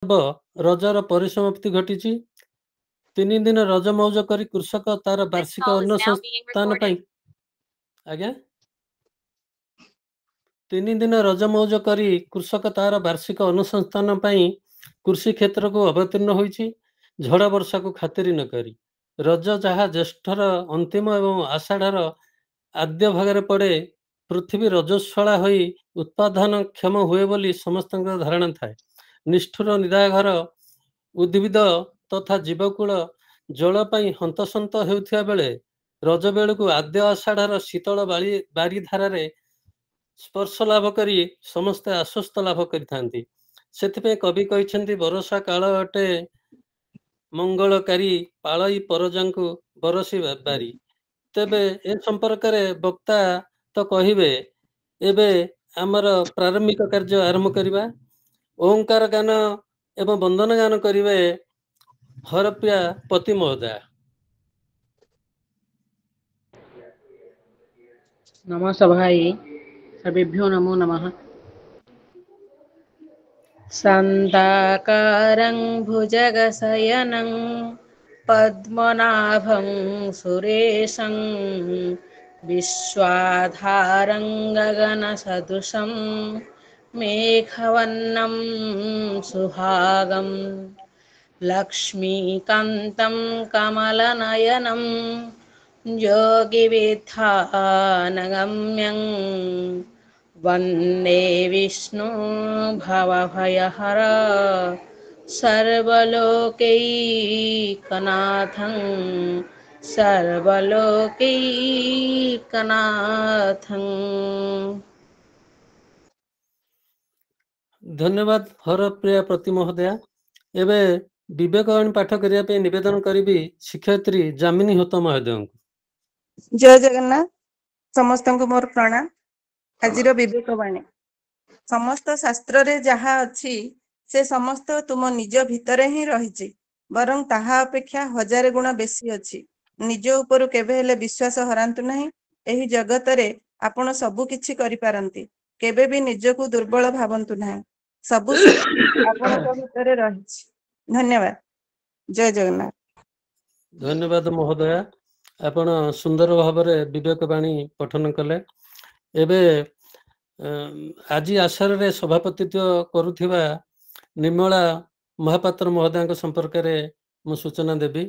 ରଜର ପରିସମାପ୍ତି ଘଟିଛି। 3 ଦିନ ରଜ ମଉଜ କରି କୃଷକ ତାର ବାର୍ଷିକ ଅନ୍ନ ସଂସ୍ଥାନ ପାଇଁ ଆଜ୍ଞା 3 ଦିନ ରଜ ମଉଜ କରି କୃଷକ ତାର ବାର୍ଷିକ ଅନୁସଂସ୍ଥାନ ପାଇଁ କୃଷି କ୍ଷେତ୍ରକୁ ଅବତୀର୍ଣ୍ଣ ହୋଇଛି। ଝଡ଼ ବର୍ଷାକୁ ଖାତିରି ନ କରି ରଜ ଯାହା ଜ୍ୟେଷ୍ଠର ଅନ୍ତିମ ଏବଂ ଆଷାଢ଼ର ଆଦ୍ୟ ଭାଗରେ ପଡ଼େ, ପୃଥିବୀ ରଜସ୍ୱଳା ହୋଇ ଉତ୍ପାଦନକ୍ଷମ ହୁଏ ବୋଲି ସମସ୍ତଙ୍କର ଧାରଣା ଥାଏ। ନିଷ୍ଠୁର ନିରାଘର ଉଦ୍ଭିଦ ତଥା ଜୀବକୁଳ ଜଳ ପାଇଁ ହନ୍ତସନ୍ତ ହେଉଥିବା ବେଳେ ରଜ ବେଳକୁ ଆଦ୍ୟ ଆଷାଢ଼ର ଶୀତଳ ବାରିଧାରାରେ ସ୍ପର୍ଶ ଲାଭ କରି ସମସ୍ତେ ଆଶ୍ୱସ୍ତ ଲାଭ କରିଥାନ୍ତି। ସେଥିପାଇଁ କବି କହିଛନ୍ତି, ବର୍ଷା କାଳ ଅଟେ ମଙ୍ଗଳକାରୀ, ପାଳଇ ପରଜାଙ୍କୁ ବରଷି ବାରି। ତେବେ ଏ ସମ୍ପର୍କରେ ବକ୍ତା ତ କହିବେ। ଏବେ ଆମର ପ୍ରାରମ୍ଭିକ କାର୍ଯ୍ୟ ଆରମ୍ଭ କରିବା। ଓଁକାର ଗାନ ଏବଂ ବନ୍ଦନ ଗାନ କରିବେ ହରପ୍ରିୟା ପତି ମହୋଦୟା। नमः सभायै सर्वेभ्यो नमो नमः। शान्ताकारं भुजगशयनं पद्मनाभं सुरेशं विश्वाधारं गगनसदृशं मेघवर्णं सुहागं लक्ष्मीकान्तं कमलनयनं योगिविद्यानगम्यं वन्दे विष्णु भवभयहर सर्वलोकैकनाथं सर्वलोकैकनाथं। ଧନ୍ୟବାଦ ହରପ୍ରିୟା ପ୍ରତି ମହୋଦୟା। ଏବେ ବିବେକବାଣୀ ପାଠ କରିବା ପାଇଁ ନିବେଦନ କରିବି ଶିକ୍ଷୟିତ୍ରୀ ଯାମିନୀ ହୋତ ମହୋଦୟଙ୍କୁ। जय जगन्नाथ समस्तଙ୍କୁ मोर प्रणाम। आजिर विवेकवाणी समस्त शास्त्र रे जहा अछि से समस्त तुम निज भितरे ही रहिछि, बरं ताहा अपेक्षा हजार गुण बेसी अछि। निज उपरु केबे हेले विश्वास हरांतु नहीं। एही जगत रे आपण सबु किछि करि पारंती, केबे भी निजकु दुर्बल भावंतु नहीं। सबु शक्ति आपणक भितरे रहिछि। धन्यवाद। जय जगन्नाथ। ଧନ୍ୟବାଦ ମହୋଦୟା, ଆପଣ ସୁନ୍ଦର ଭାବରେ ବିବେକବାଣୀ ପଠନ କଲେ। ଏବେ ଆଜି ଆସରରେ ସଭାପତିତ୍ୱ କରୁଥିବା ନିର୍ମଳା ମହାପାତ୍ର ମହୋଦୟାଙ୍କ ସମ୍ପର୍କରେ ମୁଁ ସୂଚନା ଦେବି।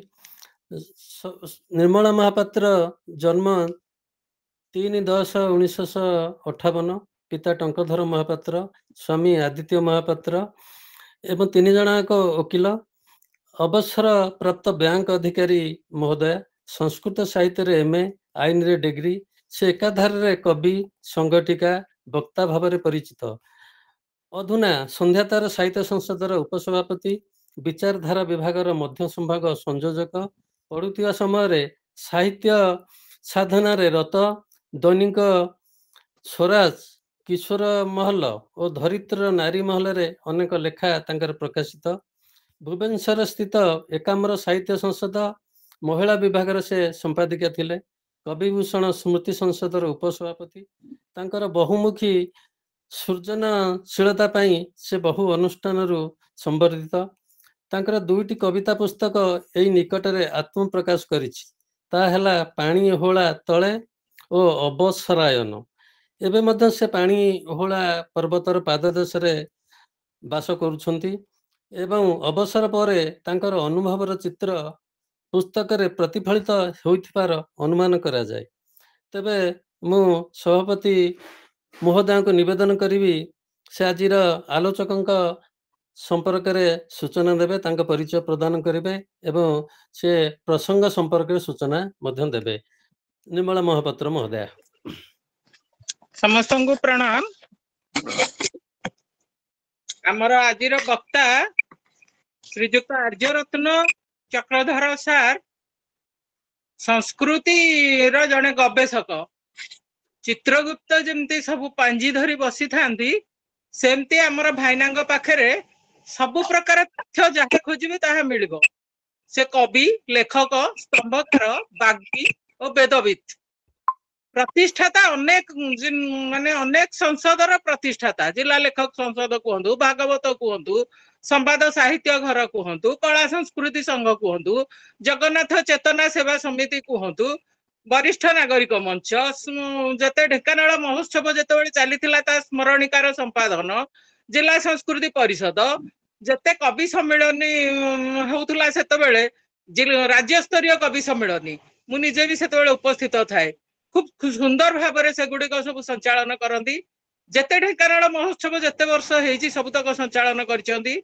ନିର୍ମଳା ମହାପାତ୍ର ଜନ୍ମ 3/10/1958, ପିତା ଟଙ୍କଧର ମହାପାତ୍ର, ସ୍ୱାମୀ ଆଦିତ୍ୟ ମହାପାତ୍ର ଏବଂ 3 ଜଣଙ୍କ ଓକିଲ। ଅବସର ପ୍ରାପ୍ତ ବ୍ୟାଙ୍କ ଅଧିକାରୀ ମହୋଦୟା। ସଂସ୍କୃତ ସାହିତ୍ୟରେ MA, ଆଇନରେ ଡିଗ୍ରୀ। ସେ ଏକାଧାରରେ କବି, ସଂଗଠିକା, ବକ୍ତା ଭାବରେ ପରିଚିତ। ଅଧୁନା ସନ୍ଧ୍ୟାତାର ସାହିତ୍ୟ ସଂସଦର ଉପସଭାପତି, ବିଚାରଧାରା ବିଭାଗର ମଧ୍ୟ ସମ୍ଭାଗ ସଂଯୋଜକ। ପଢୁଥିବା ସମୟରେ ସାହିତ୍ୟ ସାଧନାରେ ରତ। ଦୈନିକ ସ୍ୱରାଜ, କିଶୋର ମହଲ ଓ ଧରିତ୍ରୀର ନାରୀ ମହଲରେ ଅନେକ ଲେଖା ତାଙ୍କର ପ୍ରକାଶିତ। ଭୁବନେଶ୍ୱର ସ୍ଥିତ ଏକାମ୍ର ସାହିତ୍ୟ ସଂସଦ ମହିଳା ବିଭାଗର ସେ ସମ୍ପାଦିକା ଥିଲେ। କବିଭୂଷଣ ସ୍ମୃତି ସଂସଦର ଉପସଭାପତି। ତାଙ୍କର ବହୁମୁଖୀ ସୃଜନଶୀଳତା ପାଇଁ ସେ ବହୁ ଅନୁଷ୍ଠାନରୁ ସମ୍ବର୍ଦ୍ଧିତ। ତାଙ୍କର 2ଟି କବିତା ପୁସ୍ତକ ଏଇ ନିକଟରେ ଆତ୍ମପ୍ରକାଶ କରିଛି। ତାହା ହେଲା ପାଣି ଓହଳା ତଳେ ଓ ଅବସରାୟନ। ଏବେ ମଧ୍ୟ ସେ ପାଣି ଓହଳା ପର୍ବତର ପାଦଦେଶରେ ବାସ କରୁଛନ୍ତି ଏବଂ ଅବସର ପରେ ତାଙ୍କର ଅନୁଭବର ଚିତ୍ର ପୁସ୍ତକରେ ପ୍ରତିଫଳିତ ହୋଇଥିବାର ଅନୁମାନ କରାଯାଏ। ତେବେ ମୁଁ ସଭାପତି ମହୋଦୟଙ୍କୁ ନିବେଦନ କରିବି, ସେ ଆଜିର ଆଲୋଚକଙ୍କ ସମ୍ପର୍କରେ ସୂଚନା ଦେବେ, ତାଙ୍କ ପରିଚୟ ପ୍ରଦାନ କରିବେ ଏବଂ ସେ ପ୍ରସଙ୍ଗ ସମ୍ପର୍କରେ ସୂଚନା ମଧ୍ୟ ଦେବେ। ନିର୍ମଳା ମହାପାତ୍ର ମହୋଦୟା। ସମସ୍ତଙ୍କୁ ପ୍ରଣାମ। ଆମର ଆଜିର ବକ୍ତା ଶ୍ରୀଯୁକ୍ତ ଆର୍ଯ୍ୟରତ୍ନ ଚକ୍ରଧର ସାର୍ ସଂସ୍କୃତିର ଜଣେ ଗବେଷକ। ଚିତ୍ରଗୁପ୍ତ ଯେମିତି ସବୁ ପାଞ୍ଜି ଧରି ବସିଥାନ୍ତି, ସେମିତି ଆମର ଭାଇନାଙ୍କ ପାଖରେ ସବୁ ପ୍ରକାର ତଥ୍ୟ ଯାହା ଖୋଜିବେ ତାହା ମିଳିବ। ସେ କବି, ଲେଖକ, ସ୍ତମ୍ଭକାର, ବାଗ୍ମୀ ଓ ବେଦବିତ୍। ପ୍ରତିଷ୍ଠାତା ଅନେକ ମାନେ ଅନେକ ସଂସଦର ପ୍ରତିଷ୍ଠାତା, ଜିଲ୍ଲା ଲେଖକ ସଂସଦ କୁହନ୍ତୁ, ଭାଗବତ କୁହନ୍ତୁ, ସମ୍ବାଦ ସାହିତ୍ୟ ଘର କୁହନ୍ତୁ, କଳା ସଂସ୍କୃତି ସଂଘ କୁହନ୍ତୁ, ଜଗନ୍ନାଥ ଚେତନା ସେବା ସମିତି କୁହନ୍ତୁ, ବରିଷ୍ଠ ନାଗରିକ ମଞ୍ଚ, ଯେତେ ଢେଙ୍କାନାଳ ମହୋତ୍ସବ ଯେତେବେଳେ ଚାଲିଥିଲା ତା ସ୍ମରଣିକାର ସମ୍ପାଦନ, ଜିଲ୍ଲା ସଂସ୍କୃତି ପରିଷଦ, ଯେତେ କବି ସମ୍ମିଳନୀ ହଉଥିଲା ସେତେବେଳେ, ରାଜ୍ୟସ୍ତରୀୟ କବି ସମ୍ମିଳନୀ ମୁଁ ନିଜେ ବି ସେତେବେଳେ ଉପସ୍ଥିତ ଥାଏ। খুব সুন্দর ভাবে সেগুড়িক সব সঞ্চালন করନ୍ତି। যেতে ঢেঙ্কানাଳ মহোৎসব যেতে ବର୍ଷ ହେଇଛି ସବୁତକ ସଞ୍ଚାଳନ କରିଛନ୍ତି।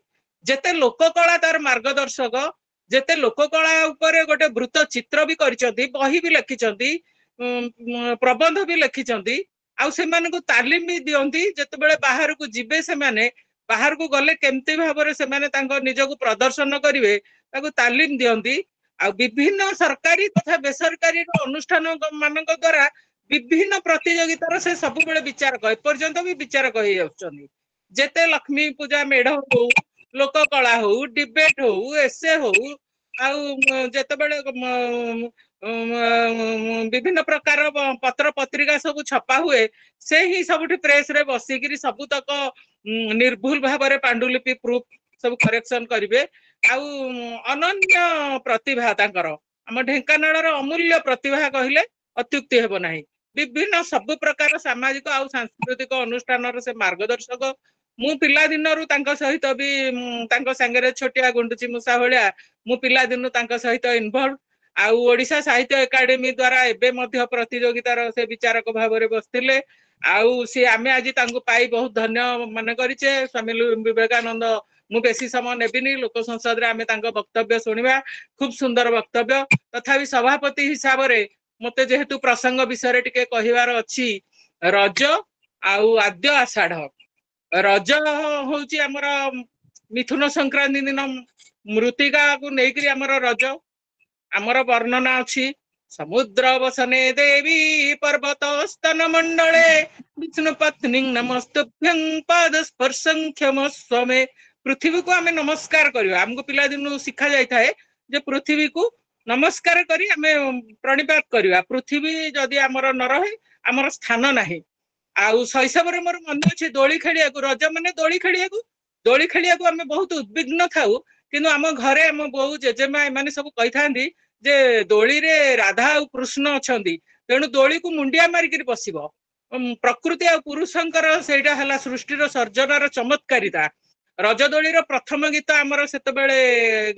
ଯେତେ ଲୋକକଳା ତାର ମାର୍ଗଦର୍ଶକ, ଯେତେ ଲୋକକଳା ଉପରେ ଗୋଟେ ବୃତ୍ତ ଚିତ୍ର ବି କରିଛନ୍ତି, ବହି ବି ଲେଖିଛନ୍ତି, ପ୍ରବନ୍ଧ ବି ଲେଖିଛନ୍ତି, ଆଉ ସେମାନଙ୍କୁ ତାଲିମ ବି ଦିଅନ୍ତି। ଯେତେବେଳେ ବାହାରକୁ ଯିବେ ସେମାନେ, ବାହାରକୁ ଗଲେ କେମିତି ଭାବରେ ସେମାନେ ତାଙ୍କ ନିଜକୁ ପ୍ରଦର୍ଶନ କରିବେ ତାକୁ ତାଲିମ ଦିଅନ୍ତି। ଆଉ ବିଭିନ୍ନ ସରକାରୀ ତଥା ବେସରକାରୀ ଅନୁଷ୍ଠାନ ମାନଙ୍କ ଦ୍ୱାରା ବିଭିନ୍ନ ପ୍ରତିଯୋଗିତାର ସେ ସବୁବେଳେ ବିଚାରକ, ଏପର୍ଯ୍ୟନ୍ତ ବି ବିଚାରକ ହେଇ ଆସୁଛନ୍ତି। ଯେତେ ଲକ୍ଷ୍ମୀ ପୂଜା ମେଢ ହଉ, ଲୋକ କଳା ହଉ, ଡିବେଟ ହଉ, ଏସେ ହଉ, ଆଉ ଯେତେବେଳେ ବିଭିନ୍ନ ପ୍ରକାର ପତ୍ର ପତ୍ରିକା ସବୁ ଛପା ହୁଏ, ସେ ହିଁ ସବୁଠି ପ୍ରେସ ରେ ବସିକିରି ସବୁତକ ନିର୍ଭୁଲ ଭାବରେ ପାଣ୍ଡୁଲିପି ପ୍ରୁଫ ସବୁ କରେକ୍ସନ କରିବେ। ଆଉ ଅନନ୍ୟ ପ୍ରତିଭା ତାଙ୍କର, ଆମ ଢେଙ୍କାନାଳର ଅମୂଲ୍ୟ ପ୍ରତିଭା କହିଲେ ଅତ୍ୟୁକ୍ତି ହେବ ନାହିଁ। ବିଭିନ୍ନ ସବୁ ପ୍ରକାର ସାମାଜିକ ଆଉ ସାଂସ୍କୃତିକ ଅନୁଷ୍ଠାନର ସେ ମାର୍ଗଦର୍ଶକ। ମୁଁ ପିଲା ଦିନରୁ ତାଙ୍କ ସହିତ ବି ତାଙ୍କ ସାଙ୍ଗରେ ଛୋଟିଆ ଗୁଣ୍ଡୁଚି ମୂଷା ଭଳିଆ ମୁଁ ପିଲାଦିନୁ ତାଙ୍କ ସହିତ ଇନଭଲ୍ଭ। ଆଉ ଓଡିଶା ସାହିତ୍ୟ ଏକାଡେମୀ ଦ୍ୱାରା ଏବେ ମଧ୍ୟ ପ୍ରତିଯୋଗିତାର ସେ ବିଚାରକ ଭାବରେ ବସିଥିଲେ। ଆଉ ସେ ଆମେ ଆଜି ତାଙ୍କୁ ପାଇ ବହୁତ ଧନ୍ୟ ମନେ କରିଛେ। ସ୍ୱାମୀ ବିବେକାନନ୍ଦ, ମୁଁ ବେଶୀ ସମୟ ନେବିନି, ଲୋକ ସଂସଦରେ ଆମେ ତାଙ୍କ ବକ୍ତବ୍ୟ ଶୁଣିବା। ଖୁବ ସୁନ୍ଦର ବକ୍ତବ୍ୟ। ତଥାପି ସଭାପତି ହିସାବରେ ମତେ ଯେହେତୁ ପ୍ରସଙ୍ଗ ବିଷୟରେ ଟିକେ କହିବାର ଅଛି, ରଜ ଆଉ ଆଦ୍ୟ ଆଷାଢ। ରଜ ହଉଛି ଆମର ମିଥୁନ ସଂକ୍ରାନ୍ତି ଦିନ ମୃତ୍ତିକାକୁ ନେଇକରି ଆମର ରଜ। ଆମର ବର୍ଣ୍ଣନା ଅଛି, ସମୁଦ୍ର ବସନେ ଦେବୀ ପର୍ବତ ସ୍ତନ ମଣ୍ଡଳେ ବିଷ୍ଣୁ ପତ୍ନୀ ନମସ୍ତୁଭ୍ୟଂ ପାଦ ସ୍ପର୍ଶଂ କ୍ଷମସ୍ୱମେ। ପୃଥିବୀକୁ ଆମେ ନମସ୍କାର କରିବା। ଆମକୁ ପିଲାଦିନୁ ଶିଖା ଯାଇଥାଏ ଯେ ପୃଥିବୀକୁ ନମସ୍କାର କରି ଆମେ ପ୍ରଣିପାତ କରିବା। ପୃଥିବୀ ଯଦି ଆମର ନ ରହେ ଆମର ସ୍ଥାନ ନାହିଁ। ଆଉ ଶୈଶବରେ ମୋର ମନେ ଅଛି ଦୋଳି ଖେଳିବାକୁ, ରଜ ମାନେ ଦୋଳି ଖେଳିବାକୁ ଆମେ ବହୁତ ଉଦ୍ବିଗ୍ନ ଥାଉ। କିନ୍ତୁ ଆମ ଘରେ ଆମ ବୋଉ, ଜେଜେମା ଏମାନେ ସବୁ କହିଥାନ୍ତି ଯେ ଦୋଳିରେ ରାଧା ଆଉ କୃଷ୍ଣ ଅଛନ୍ତି, ତେଣୁ ଦୋଳିକୁ ମୁଣ୍ଡିଆ ମାରିକିରି ବସିବ। ପ୍ରକୃତି ଆଉ ପୁରୁଷଙ୍କର ସେଇଟା ହେଲା ସୃଷ୍ଟିର ସର୍ଜନାର ଚମତ୍କାରିତା। ରଜ ଦୋଳିର ପ୍ରଥମ ଗୀତ ଆମର ସେତେବେଳେ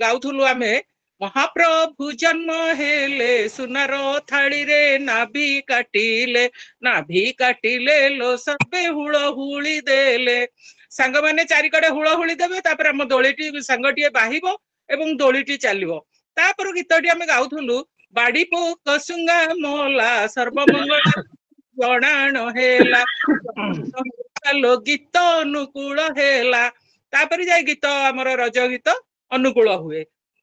ଗାଉଥିଲୁ ଆମେ, ମହାପ୍ରଭୁ ଜନ୍ମ ହେଲେ ସୁନାର ଥାଳିରେ ନାଭି କାଟିଲେ ଲୋ ସବେ ହୁଳ ହୁଳି ଦେଲେ। ସାଙ୍ଗମାନେ ଚାରିକଡେ ହୁଳ ହୁଳି ଦେବେ, ତାପରେ ଆମ ଦୋଳିଟି ସାଙ୍ଗଟିଏ ବାହିବ ଏବଂ ଦୋଳିଟି ଚାଲିବ। ତାପରେ ଗୀତଟି ଆମେ ଗାଉଥିଲୁ, ବାଡି ପୋକ ଶୁଙ୍ଗା ମଲା ସର୍ବମଙ୍ଗଳ ଜଣାଣ ହେଲା, ଗୀତ ଅନୁକୂଳ ହେଲା। ତାପରେ ଯାଇ ଗୀତ ଆମର ରଜ ଗୀତ ଅନୁକୂଳ ହୁଏ।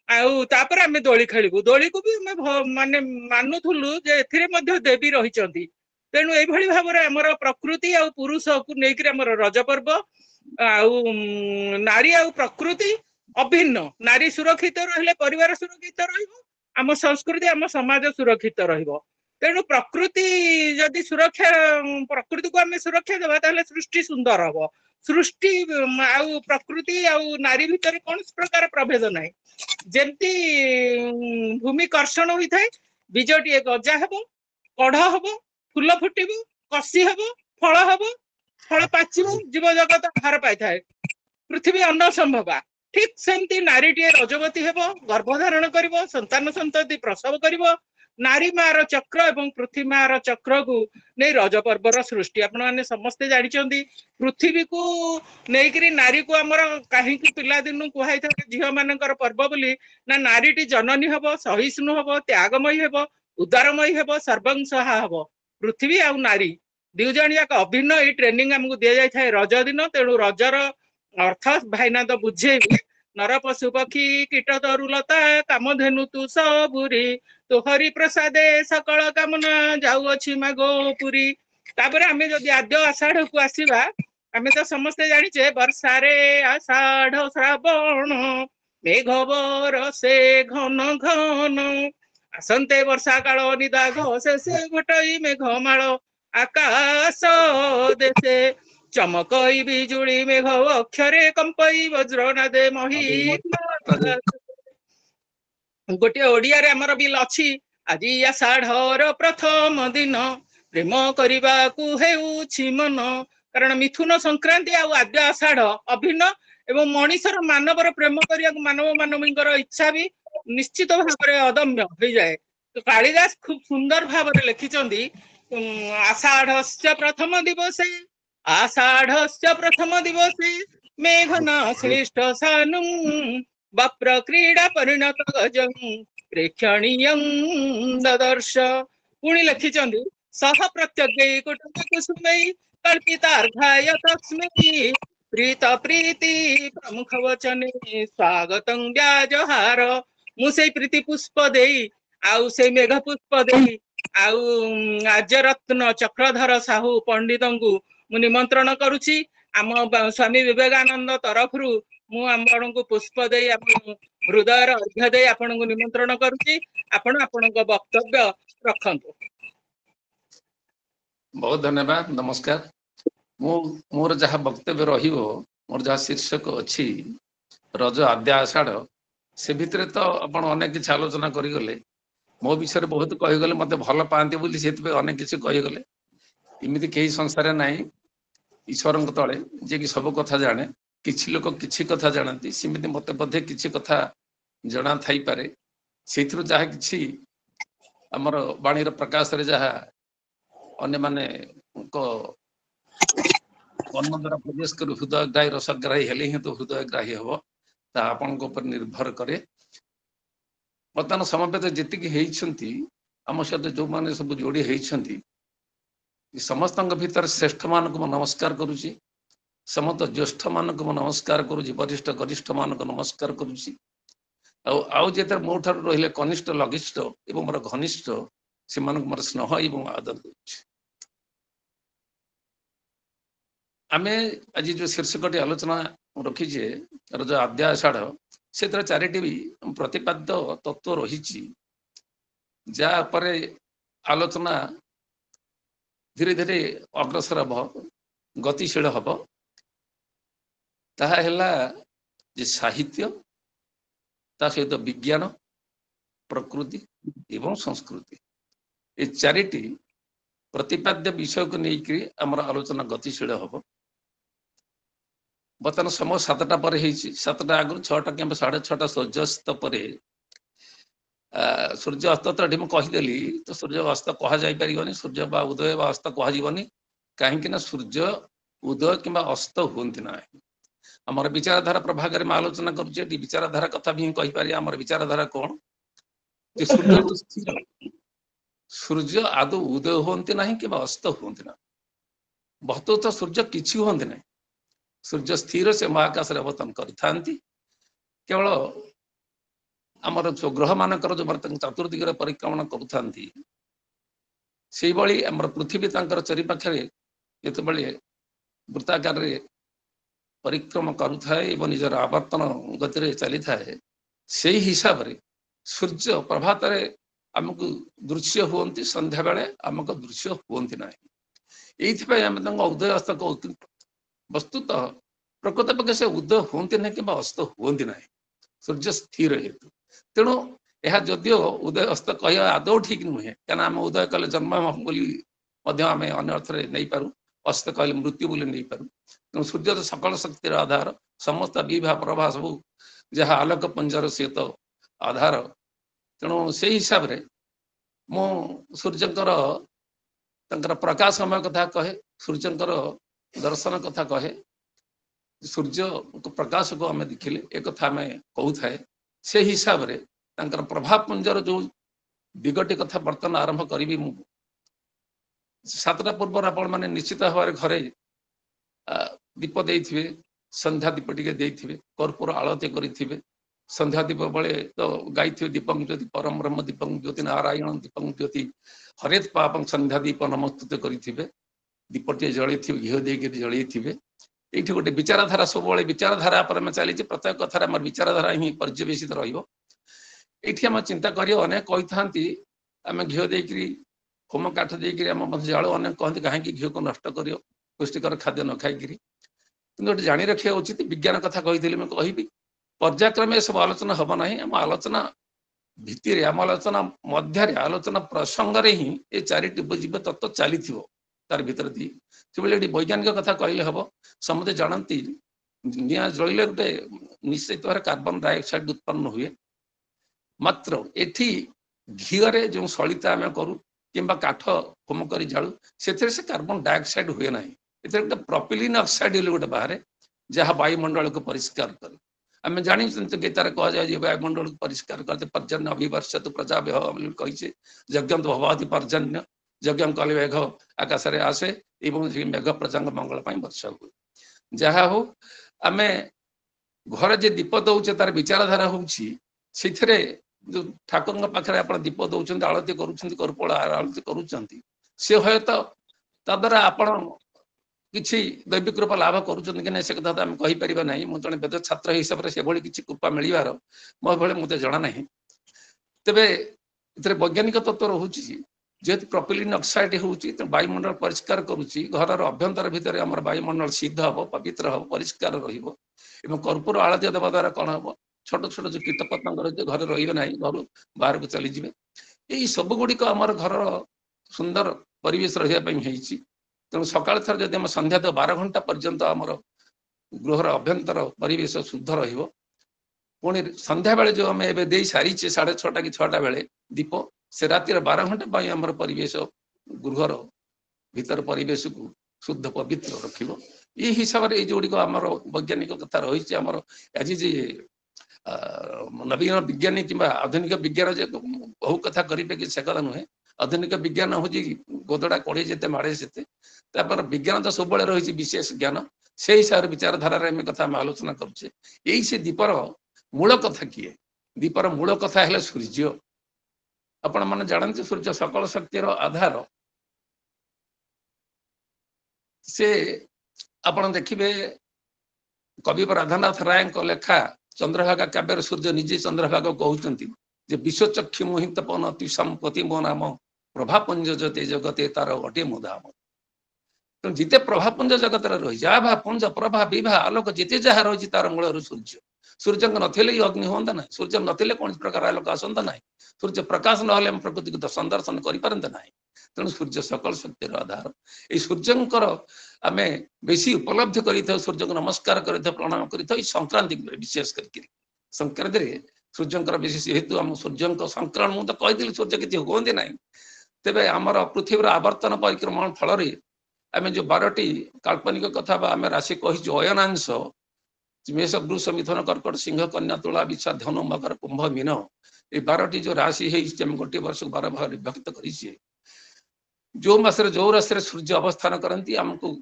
ଆଉ ତାପରେ ଆମେ ଦୋଳି ଖେଳିବୁ। ଦୋଳିକୁ ବି ଆମେ ମାନେ ମାନୁଥିଲୁ ଯେ ଏଥିରେ ମଧ୍ୟ ଦେବୀ ରହିଛନ୍ତି। ତେଣୁ ଏଇଭଳି ଭାବରେ ଆମର ପ୍ରକୃତି ଆଉ ପୁରୁଷକୁ ନେଇକରି ଆମର ରଜ ପର୍ବ। ଆଉ ନାରୀ ଆଉ ପ୍ରକୃତି ଅଭିନ୍ନ। ନାରୀ ସୁରକ୍ଷିତ ରହିଲେ ପରିବାର ସୁରକ୍ଷିତ ରହିବ, ଆମ ସଂସ୍କୃତି ଆମ ସମାଜ ସୁରକ୍ଷିତ ରହିବ। ତେଣୁ ପ୍ରକୃତି ଯଦି ପ୍ରକୃତିକୁ ଆମେ ସୁରକ୍ଷା ଦେବା ତାହେଲେ ସୃଷ୍ଟି ସୁନ୍ଦର ହବ। ସୃଷ୍ଟି ଆଉ ପ୍ରକୃତି ଆଉ ନାରୀ ଭିତରେ କୌଣସି ପ୍ରକାର ପ୍ରଭେଦ ନାହିଁ। ଯେମିତି ଭୂମି କର୍ଷଣ ହୋଇଥାଏ, ବୀଜଟିଏ ଗଜା ହବ, କଢ ହବ, ଫୁଲ ଫୁଟିବ, କଷି ହବ, ଫଳ ହବ, ଫଳ ପାଚିବ, ଜୀବଜଗତ ଆହାର ପାଇଥାଏ, ପୃଥିବୀ ଅନ୍ନ ସମ୍ଭବା। ଠିକ ସେମିତି ନାରୀଟିଏ ରଜବତୀ ହେବ, ଗର୍ଭଧାରଣ କରିବ, ସନ୍ତାନ ସନ୍ତତି ପ୍ରସବ କରିବ। ନାରୀ ମାର ଚକ୍ର ଏବଂ ପୃଥିବୀ ମାର ଚକ୍ରକୁ ନେଇ ରଜ ପର୍ବର ସୃଷ୍ଟି। ଆପଣମାନେ ସମସ୍ତେ ଜାଣିଛନ୍ତି। ପୃଥିବୀକୁ ନେଇକରି ନାରୀକୁ ଆମର କାହିଁକି ପିଲାଦିନୁ କୁହାଯାଇଥାଏ ଝିଅ ମାନଙ୍କର ପର୍ବ ବୋଲି, ନା ନାରୀଟି ଜନନୀ ହବ, ସହିଷ୍ଣୁ ହବ, ତ୍ୟାଗମୟୀ ହେବ, ଉଦାରମୟୀ ହେବ, ସର୍ବଂସହା ହବ। ପୃଥିବୀ ଆଉ ନାରୀ ଦୁଇ ଜଣ ଯାକ ଅଭିନ୍ନ। ଏଇ ଟ୍ରେନିଂ ଆମକୁ ଦିଆଯାଇଥାଏ ରଜ ଦିନ। ତେଣୁ ରଜର ଅର୍ଥ ଭାଇନା ତ ବୁଝେଇବେ, ନର ପଶୁ ପକ୍ଷୀ କୀଟ ତରୁଲତା କାମଧେନୁ ତୁ ସବୁରି, ତୋହରି ପ୍ରସାଦେ ସକଳ କାମନା ଯାଉଅଛି ମାଗୋ ପୁରୀ। ତାପରେ ଆମେ ଯଦି ଆଦ୍ୟ ଆଷାଢକୁ ଆସିବା, ଆମେ ତ ସମସ୍ତେ ଜାଣିଛେ ବର୍ଷାରେ ଆଷାଢ ଶ୍ରାବଣ ମେଘ ବରସେ ଘନ ଘନ। ଆସନ୍ତେ ବର୍ଷା କାଳ ନିଦାଘ ଶେଷେ ଘୋଟଇ ମେଘ ମାଳ ଆକାଶ ଦେଶେ ଚମକଇ ବିଜୁଳି ମେଘ ଅକ୍ଷରେ କମ୍ପଇ ବଜ୍ରନାଦେ ମହି ଗୋଟିଏ ଓଡିଆରେ ଆମର ବିଲ୍ ଅଛି ଆଜି ଆଷାଢର ପ୍ରଥମ ଦିନ ପ୍ରେମ କରିବାକୁ ହେଉଛି ମନ କାରଣ ମିଥୁନ ସଂକ୍ରାନ୍ତି ଆଉ ଆଦ୍ୟ ଆଷାଢ ଅଭିନ୍ନ ଏବଂ ମଣିଷର ମାନବର ପ୍ରେମ କରିବାକୁ ମାନବ ମାନବୀଙ୍କର ଇଚ୍ଛା ବି ନିଶ୍ଚିତ ଭାବରେ ଅଦମ୍ୟ ହେଇଯାଏ। ତ କାଳିଦାସ ଖୁବ ସୁନ୍ଦର ଭାବରେ ଲେଖିଛନ୍ତି ଆଷାଢସ୍ୟ ପ୍ରଥମ ଦିବସେ ଆଷାଢସ୍ୟ ପ୍ରଥମ ଦିବସେ ମେଘନା ଶ୍ଳିଷ୍ଟ ସାନୁ ବପ୍ର କ୍ରୀଡା ପରିଣତ ଗଜଂ ପ୍ରେକ୍ଷଣୀୟଂ ଦଦର୍ଶ। ପୁଣି ଲେଖିଛନ୍ତି ସହ ପ୍ରତ୍ୟଗ୍ରୈ କୁଟୁମ୍ବ କୁସୁମୈ କଳ୍ପିତାର୍ଘାୟ ତସ୍ମୈ ପ୍ରୀତ ପ୍ରୀତି ପ୍ରମୁଖ ବଚନେ ସ୍ୱାଗତଂ ବ୍ୟାଜହାର। ମୁଁ ସେଇ ପ୍ରୀତି ପୁଷ୍ପ ଦେଇ ଆଉ ସେଇ ମେଘ ପୁଷ୍ପ ଦେଇ ଆଉ ଆର୍ଯ୍ୟରତ୍ନ ଚକ୍ରଧର ସାହୁ ପଣ୍ଡିତଙ୍କୁ ମୁଁ ନିମନ୍ତ୍ରଣ କରୁଛି। ଆମ ସ୍ୱାମୀ ବିବେକାନନ୍ଦ ତରଫରୁ ମୁଁ ଆପଣଙ୍କୁ ପୁଷ୍ପ ଦେଇ ହୃଦୟର ଅର୍ଘ୍ୟ ଦେଇ ଆପଣଙ୍କୁ ନିମନ୍ତ୍ରଣ କରୁଛି। ଆପଣ ଆପଣଙ୍କ ବକ୍ତବ୍ୟ ରଖନ୍ତୁ। ବହୁତ ଧନ୍ୟବାଦ, ନମସ୍କାର। ମୋର ଯାହା ବକ୍ତବ୍ୟ ରହିବ, ମୋର ଯାହା ଶୀର୍ଷକ ଅଛି ରଜ ଆଦ୍ୟ ଆଷାଢ, ସେ ଭିତରେ ତ ଆପଣ ଅନେକ କିଛି ଆଲୋଚନା କରିଗଲେ। ମୋ ବିଷୟରେ ବହୁତ କହିଗଲେ, ମତେ ଭଲ ପାଆନ୍ତି ବୋଲି ସେଥିପାଇଁ ଅନେକ କିଛି କହିଗଲେ। ଏମିତି କେହି ସଂସାରରେ ନାହିଁ ଈଶ୍ୱରଙ୍କ ତଳେ ଯିଏକି ସବୁ କଥା ଜାଣେ। କିଛି ଲୋକ କିଛି କଥା ଜାଣନ୍ତି, ସେମିତି ମତେ ବୋଧେ କିଛି କଥା ଜଣା ଥାଇପାରେ। ସେଇଥିରୁ ଯାହା କିଛି ଆମର ବାଣୀର ପ୍ରକାଶରେ ଯାହା ଅନ୍ୟମାନଙ୍କ କର୍ମ ଦ୍ୱାରା ପ୍ରବେଶ କରି ହୃଦୟଗ୍ରାହୀ ରସଗ୍ରାହୀ ହେଲେ ହିଁ ତ ହୃଦୟଗ୍ରାହୀ ହବ, ତାହା ଆପଣଙ୍କ ଉପରେ ନିର୍ଭର କରେ। ବର୍ତ୍ତମାନ ସମବେତ ଯେତିକି ହେଇଛନ୍ତି, ଆମ ସହିତ ଯୋଉମାନେ ସବୁ ଯୋଡି ହେଇଛନ୍ତି, ସମସ୍ତଙ୍କ ଭିତରେ ଶ୍ରେଷ୍ଠ ମାନଙ୍କୁ ମୁଁ ନମସ୍କାର କରୁଛି। ସମସ୍ତ ଜ୍ୟେଷ୍ଠ ମାନଙ୍କୁ ମୁଁ ନମସ୍କାର କରୁଛି, ବରିଷ୍ଠ ଗରିଷ୍ଠ ମାନଙ୍କୁ ନମସ୍କାର କରୁଛି। ଆଉ ଯେତେବେଳେ ମୋ ଠାରୁ ରହିଲେ କନିଷ୍ଠ ଲଘିଷ୍ଠ ଏବଂ ମୋର ଘନିଷ୍ଠ, ସେମାନଙ୍କୁ ମୋର ସ୍ନେହ ଏବଂ ଆଦର କରୁଛି। ଆମେ ଆଜି ଯୋଉ ଶୀର୍ଷକଟି ଆଲୋଚନା ରଖିଛେ ରଜ ଆଦ୍ୟ ଆଷାଢ, ସେଥିରେ ଚାରିଟି ପ୍ରତିପାଦ୍ୟ ତତ୍ଵ ରହିଛି, ଯାହା ଉପରେ ଆଲୋଚନା ଧୀରେ ଧୀରେ ଅଗ୍ରସର ହବ, ଗତିଶୀଳ ହବ। ତାହା ହେଲା ଯେ ସାହିତ୍ୟ, ତା ସହିତ ବିଜ୍ଞାନ, ପ୍ରକୃତି ଏବଂ ସଂସ୍କୃତି, ଏ ଚାରିଟି ପ୍ରତିପାଦ୍ୟ ବିଷୟକୁ ନେଇକି ଆମର ଆଲୋଚନା ଗତିଶୀଳ ହବ। ବର୍ତ୍ତମାନ ସମୟ 7ଟା ପରେ ହେଇଛି। 7ଟା ଆଗରୁ 6ଟା କିମ୍ବା 6:30 ସୂର୍ଯ୍ୟାସ୍ତ ପରେ ସୂର୍ଯ୍ୟ ଅସ୍ତ ତ ଏଠି ମୁଁ କହିଦେଲି, ତ ସୂର୍ଯ୍ୟ ଅସ୍ତ କୁହାଯାଇ ପାରିବନି, ସୂର୍ଯ୍ୟ ବା ଉଦୟ ବା ଅସ୍ତ କୁହାଯିବନି। କାହିଁକି ନା ସୂର୍ଯ୍ୟ ଉଦୟ କିମ୍ବା ଅସ୍ତ ହୁଅନ୍ତି ନାହିଁ। ଆମର ବିଚାରଧାରା ପ୍ରଭାଗରେ ମୁଁ ଆଲୋଚନା କରୁଛି, ଏଠି ବିଚାରଧାରା କଥା ବି ହିଁ କହିପାରିବା। ଆମର ବିଚାରଧାରା କଣ ଯେ ସୂର୍ଯ୍ୟ ତ ସ୍ଥିର, ସୂର୍ଯ୍ୟ ଆଦୌ ଉଦୟ ହୁଅନ୍ତି ନାହିଁ କିମ୍ବା ଅସ୍ତ ହୁଅନ୍ତି ନାହିଁ। ବସ୍ତୁତଃ ସୂର୍ଯ୍ୟ କିଛି ହୁଅନ୍ତି ନାହିଁ। ସୂର୍ଯ୍ୟ ସ୍ଥିର, ସେ ମହାକାଶରେ ଅବସ୍ଥାନ କରିଥାନ୍ତି। କେବଳ ଆମର ଗ୍ରହ ମାନଙ୍କର ଯୋଉ ଚତୁର୍ଦିଗରେ ପରିକ୍ରମଣ କରୁଥାନ୍ତି, ସେଇଭଳି ଆମର ପୃଥିବୀ ତାଙ୍କର ଚାରିପାଖରେ ଯେତେବେଳେ ବୃତ୍ତାକାରରେ ପରିକ୍ରମ କରୁଥାଏ ଏବଂ ନିଜର ଆବର୍ତ୍ତନ ଗତିରେ ଚାଲିଥାଏ, ସେଇ ହିସାବରେ ସୂର୍ଯ୍ୟ ପ୍ରଭାତରେ ଆମକୁ ଦୃଶ୍ୟ ହୁଅନ୍ତି, ସନ୍ଧ୍ୟାବେଳେ ଆମକୁ ଦୃଶ୍ୟ ହୁଅନ୍ତି ନାହିଁ। ଏଇଥିପାଇଁ ଆମେ ତାଙ୍କ ଉଦୟ ଅସ୍ତ କହୁ। ବସ୍ତୁତଃ ପ୍ରକୃତ ପକ୍ଷେ ସେ ଉଦୟ ହୁଅନ୍ତି ନାହିଁ କିମ୍ବା ଅସ୍ତ ହୁଅନ୍ତି ନାହିଁ, ସୂର୍ଯ୍ୟ ସ୍ଥିର ହେତୁ। ତେଣୁ ଏହା ଯଦିଓ ଉଦୟ ଅସ୍ତ କହିବା ଆଦୌ ଠିକ ନୁହେଁ, କାରଣ ଆମେ ଉଦୟ କଲେ ଜନ୍ମ ବୋଲି ମଧ୍ୟ ଆମେ ଅନ୍ୟ ଅର୍ଥରେ ନେଇପାରୁ, ଅସ୍ତ କହିଲେ ମୃତ୍ୟୁ ବୋଲି ନେଇପାରୁ। ତେଣୁ ସୂର୍ଯ୍ୟ ତ ସକଳ ଶକ୍ତିର ଆଧାର, ସମସ୍ତ ବିଭା ପ୍ରଭା ସବୁ ଯାହା ଆଲୋକ ପୁଞ୍ଜର ସିଏ ତ ଆଧାର। ତେଣୁ ସେଇ ହିସାବରେ ମୁଁ ସୂର୍ଯ୍ୟଙ୍କର ତାଙ୍କର ପ୍ରକାଶ ସମୟ କଥା କହେ, ସୂର୍ଯ୍ୟଙ୍କର ଦର୍ଶନ କଥା କହେ। ସୂର୍ଯ୍ୟଙ୍କ ପ୍ରକାଶକୁ ଆମେ ଦେଖିଲେ ଏକଥା ଆମେ କହୁଥାଏ। ସେ ହିସାବରେ ତାଙ୍କର ପ୍ରଭାବ ପୁଞ୍ଜର ଯୋଉ ଦିଗଟି କଥା ବର୍ତ୍ତମାନ ଆରମ୍ଭ କରିବି ମୁଁ। 7ଟା ପୂର୍ବରୁ ଆପଣ ମାନେ ନିଶ୍ଚିତ ଭାବରେ ଘରେ ଦୀପ ଦେଇଥିବେ, ସନ୍ଧ୍ୟା ଦୀପ ଟିକେ ଦେଇଥିବେ, କର୍ପୂର ଆଳତି କରିଥିବେ। ସନ୍ଧ୍ୟା ଦୀପ ବେଳେ ତ ଗାଇଥିବେ ଦୀପଂ ଜ୍ୟୋତି ପରମ ବ୍ରହ୍ମ ଦୀପଂ ଜ୍ୟୋତି ନାରାୟଣ ଦୀପଂ ଜ୍ୟୋତି ହରେତ ପାପଂ ସନ୍ଧ୍ୟା ଦୀପ ନମସ୍ତୁତେ କରିଥିବେ। ଦୀପଟିଏ ଜଳେଇଥିବେ, ଘିଅ ଦେଇକି ଜଳେଇଥିବେ। ଏଇଠି ଗୋଟେ ବିଚାରଧାରା, ସବୁବେଳେ ବିଚାରଧାରା ଉପରେ ଆମେ ଚାଲିଛି। ପ୍ରତ୍ୟେକ କଥାରେ ଆମର ବିଚାରଧାରା ହିଁ ପର୍ଯ୍ୟବେସିତ ରହିବ। ये आम चिंता कर अनेक कही था आम घी देकरी होम काठ देकरी आम जालू अनेक कहते कहीं घी को नष्ट कर पुष्टिकर खाद्य न खाई कि गोटे जाणी रखा उचित विज्ञान कथा कही मैं कहि पर्यायक्रमे सब आलोचना हम ना आम आलोचना भित्ति आम आलोचना मध्य आलोचना प्रसंग ही ये चारिटी उपजीव तत्व चली तार भीतर दी से वैज्ञानिक कथा कहले हम समझे जानती निआ जलिले गोटे निश्चित भाव कार्बन डाइऑक्साइड उत्पन्न हुए मात्र एठी घीरे जो सलिता आम करूँ कि काठ होम कर जालू से कार्बन डाइऑक्साइड हुए ना गोटे प्रोपिलिन ऑक्साइड गोटे बाहर जहाँ वायुमंडल को परिष्कार करे आम जानी गीतार कह जाए वायुमंडल को परिष्कार करते पर्जन्य अभिवर्षतु प्रजा कही यज्ञ भवाति पर्जन्य यज्ञ कले मेघ आकाश आसे मेघ प्रजा मंगल वर्षा हुए जहा हो आम घर जे दीप दौचे तार विचारधारा होती जो ठाकुर पाखे आप दीप दौरान आलती कर्पूर आलती करुँच सी हे तो द्वारा आपण किसी दैविक कृपा लाभ कर से कथा आम कहीपर ना मुझे जड़े वेद छात्र हिसाब से भाई किसी कृपा मिलवार मो भाई मत जना ना तेरे वैज्ञानिक तत्व रोचे जेहेतु प्रोपिलिन ऑक्साइड होची तो वायुमंडल परिष्कार करुच्ची घर अभ्यंतर भितर आम वायुमंडल सिद्ध हम पवित्र हम परिष्कार कर्पूर आलती देवा द्वारा कौन हम छोट छोट जो कीट पतंग घर रे ना घर बाहर को चली जाए यही सब गुड़िक आम घर सुंदर परिवेश रही तेणु सकाल थर जब संध्या तो 12 घंटा पर्यंत आमर गृहर अभ्यंतर परिवेश शुद्ध पुणी संध्या बेले जो आम ए दे सारी 6:30 कि 6टा बेले दीप से राति 12 घंटा आमर परिवेश गृहर भीतर परिवेश को शुद्ध पवित्र रखिब ये हिसाब से जोड़िक आम वैज्ञानिक कथा रही आमर आज जे नवीन विज्ञानी कि आधुनिक विज्ञान जे बहु कथा करेंगे कि से कथा नुहे आधुनिक विज्ञान हूँ गोदड़ा कड़े जिते माड़े से विज्ञान तो सब रही विशेष ज्ञान से हिसाब से विचारधारा कथा आलोचना करुचे यही से दीपर मूल कथा किए दीपर मूल कथा है सूर्य आपण मैंने जानते सूर्य सकल शक्तिर आधार से आपण देखिए कवि राधानाथ राय लेखा चंद्रभागा काव्यर सूर्य निजे चंद्रभागा कहते विश्वचक्षु मोहित पवन अति संपत्ति मो नाम प्रभापुंज जते जगते तार अटे मो धाम तेणु जिते प्रभापुंज जगत रही जा पुंज प्रभा विभा आलोक जिते जहाँ रही तार मूल सूर्य सूर्य नथिले अग्नि होता ना सूर्य नथिले कौन प्रकार आलोक आसता ना सूर्य प्रकाश ना प्रकृति को संदर्शन करते ना तेणु सूर्य सकल शक्तिर आधार ये सूर्यंकर आम बेसी उपलब्धि कर सूर्य को नमस्कार कर प्रणाम कर संक्रांति विशेष कर संक्रांति सूर्यंकर विशेष हेतु आम सूर्य संक्रांत मुझे कही सूर्य किसी कहते ना तेरे आमर पृथ्वीर आवर्तन परिक्रमण फल आम जो 12टी काल्पनिक कथा आम राशि कही अयनांश मेष वृष मिथुन कर्कट सिंह कन्या तुला विषा धनु मकर कुंभ मीन ये 12टी जो राशि है गोटे वर्ष 12 भाग विभक्त कर जो मासरे जो राशि सूर्य अवस्थान करती आमको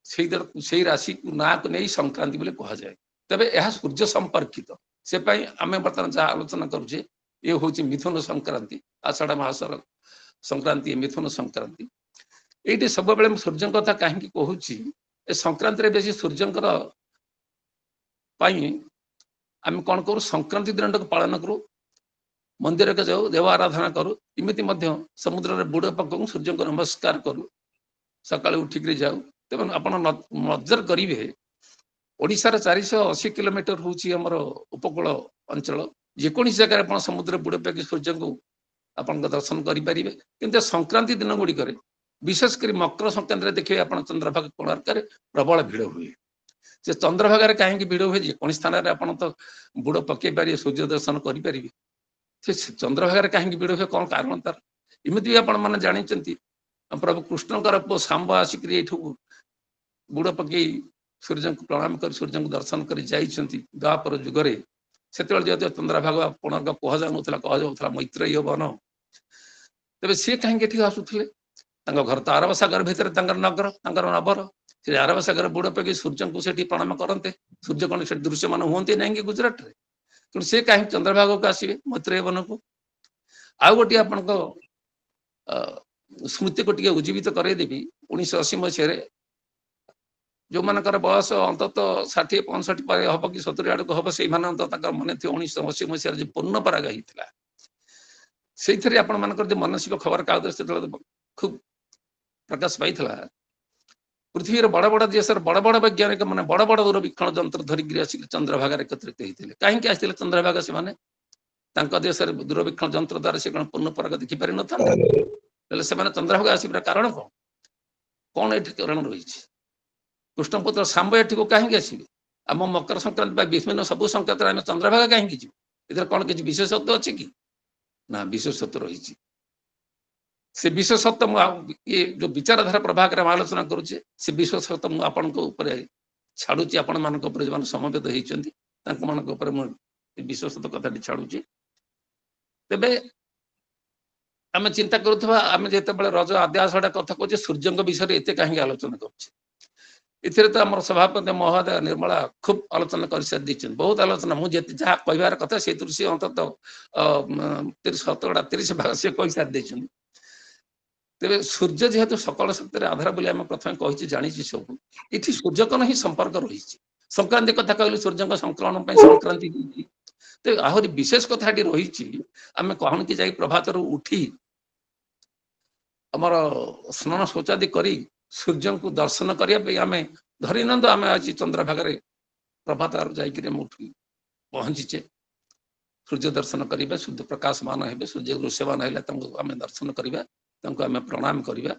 से राशि ना को नहीं संक्रांति बोले कह जाए तेरे यह सूर्य संपर्कित से आम बर्तमान जहाँ आलोचना करुचे ये हूँ मिथुन संक्रांति आषाढ़ मासर संक्रांति मिथुन संक्रांति ये सब बेले सूर्य कथा कहीं कहूँ संक्रांति बेसी सूर्यंकर आम कौन करूँ संक्रांति दिन को पालन करूँ मंदिर के जाऊ देव आराधना करूँ इमिति समुद्र बुड़ पक सूर्य को नमस्कार करूँ सका उठिक जाऊ तेज आप नजर करेंगे ओडिशार 480 किलोमीटर हूँ आमर उपकूल अंचल जेकोसी जगह आप समुद्र बुड़ पक सूर्य को आप दर्शन करेंगे कि संक्रांति दिन गुड़िक विशेषकर मकर संक्रांति देखिए आप चंद्रभागा कोणार्क प्रबल भिड़ हुए से चंद्रभागा कहीं भिड़ हुए जेको स्थान आप तो बुड़ पकई पारे सूर्य दर्शन करेंगे से चंद्रभागा कहीं भिड़ हुए कौन कारण तार इमती आप जानते प्रभु कृष्णकर पु सांब आसिक बुड़ पकई सूर्य को प्रणाम कर सूर्य को दर्शन कर द्वापर जुगरे से जो चंद्रभागा कोणार्क कह मैत्रेय वन तेज सी कहीं आसुले घर तो अरब सागर भितर नगर नबर से अरब सागर बुड़ पकई सूर्य को से प्रणाम करते सूर्य कौन से दृश्य मान हमें ना कि गुजरात में तेणु सी कहीं चंद्रभागा को आसवे मैत्रेय वन को आउ गोटे आप स्मृति को उज्जीवित करदेवी 1980 मसीह जो मानकर बयस अंतत 60-65 पर हम कि 70 आड़ को हम से मन थे 1980 मसीह जो पूर्ण पराग होता से आपण मानकर मानसिक खबर कागज से खूब प्रकाश पाई पृथ्वी बड़ बड़ देश बड़ बड़ वैज्ञानिक मैंने बड़ बड़ दूरवीक्षण जंत्र धरिक आसिक चंद्रभागा एकत्रित होते कहीं आसते चंद्रभागा से देश दूरवीक्षण जंत्र द्वारा से कौन पूर्ण पराग देखिपारि न चंद्रभागा आसबार कारण कौन कौन ये कारण रही कृष्णपुत्र सांब एठिक कहीं आसवे आम मकर संक्रांति विभिन्न सब संक्रांत आम चंद्रभागा कहीं जीव कौन किसी विशेषत्व अच्छी कि ना विशेषत्व रही से विशेषत्व ये जो विचारधारा प्रभाग में आलोचना करुचे से विशेषत्व मुझे आपण छाड़ुची आपण मान जो समवेत होती विशेषत्व कथा छाड़ुची तेबे आम चिंता करुवा आम जो रज आद्यासड़ा कथा कहे सूर्य विषय एत कहीं आलोचना करें तो आम सभापति महोदय निर्मला खूब आलोचना कर सारी बहुत आलोचना मुझे जहाँ कहबार कथा से अंतत 30 भाग से कही सारी तेरे सूर्य जेहेतु सकल शक्ति आधार बोली आम प्रथम कही जानी सब ये सूर्य कन ही संपर्क रही संक्रांति कथा कहली सूर्य संक्रमण संक्रांति तो आहरी विशेष कथा रही आम कहूँ कि जा प्रभात उठी आमर स्नान शौचादि करी सूर्य को दर्शन करने आम धरी ना आम आज चंद्रभागा प्रभात उठी पहुंचीचे सूर्य दर्शन करवा सूर्य प्रकाशमान हे सूर्य दृश्यमान है आम दर्शन करवा आम प्रणाम करवा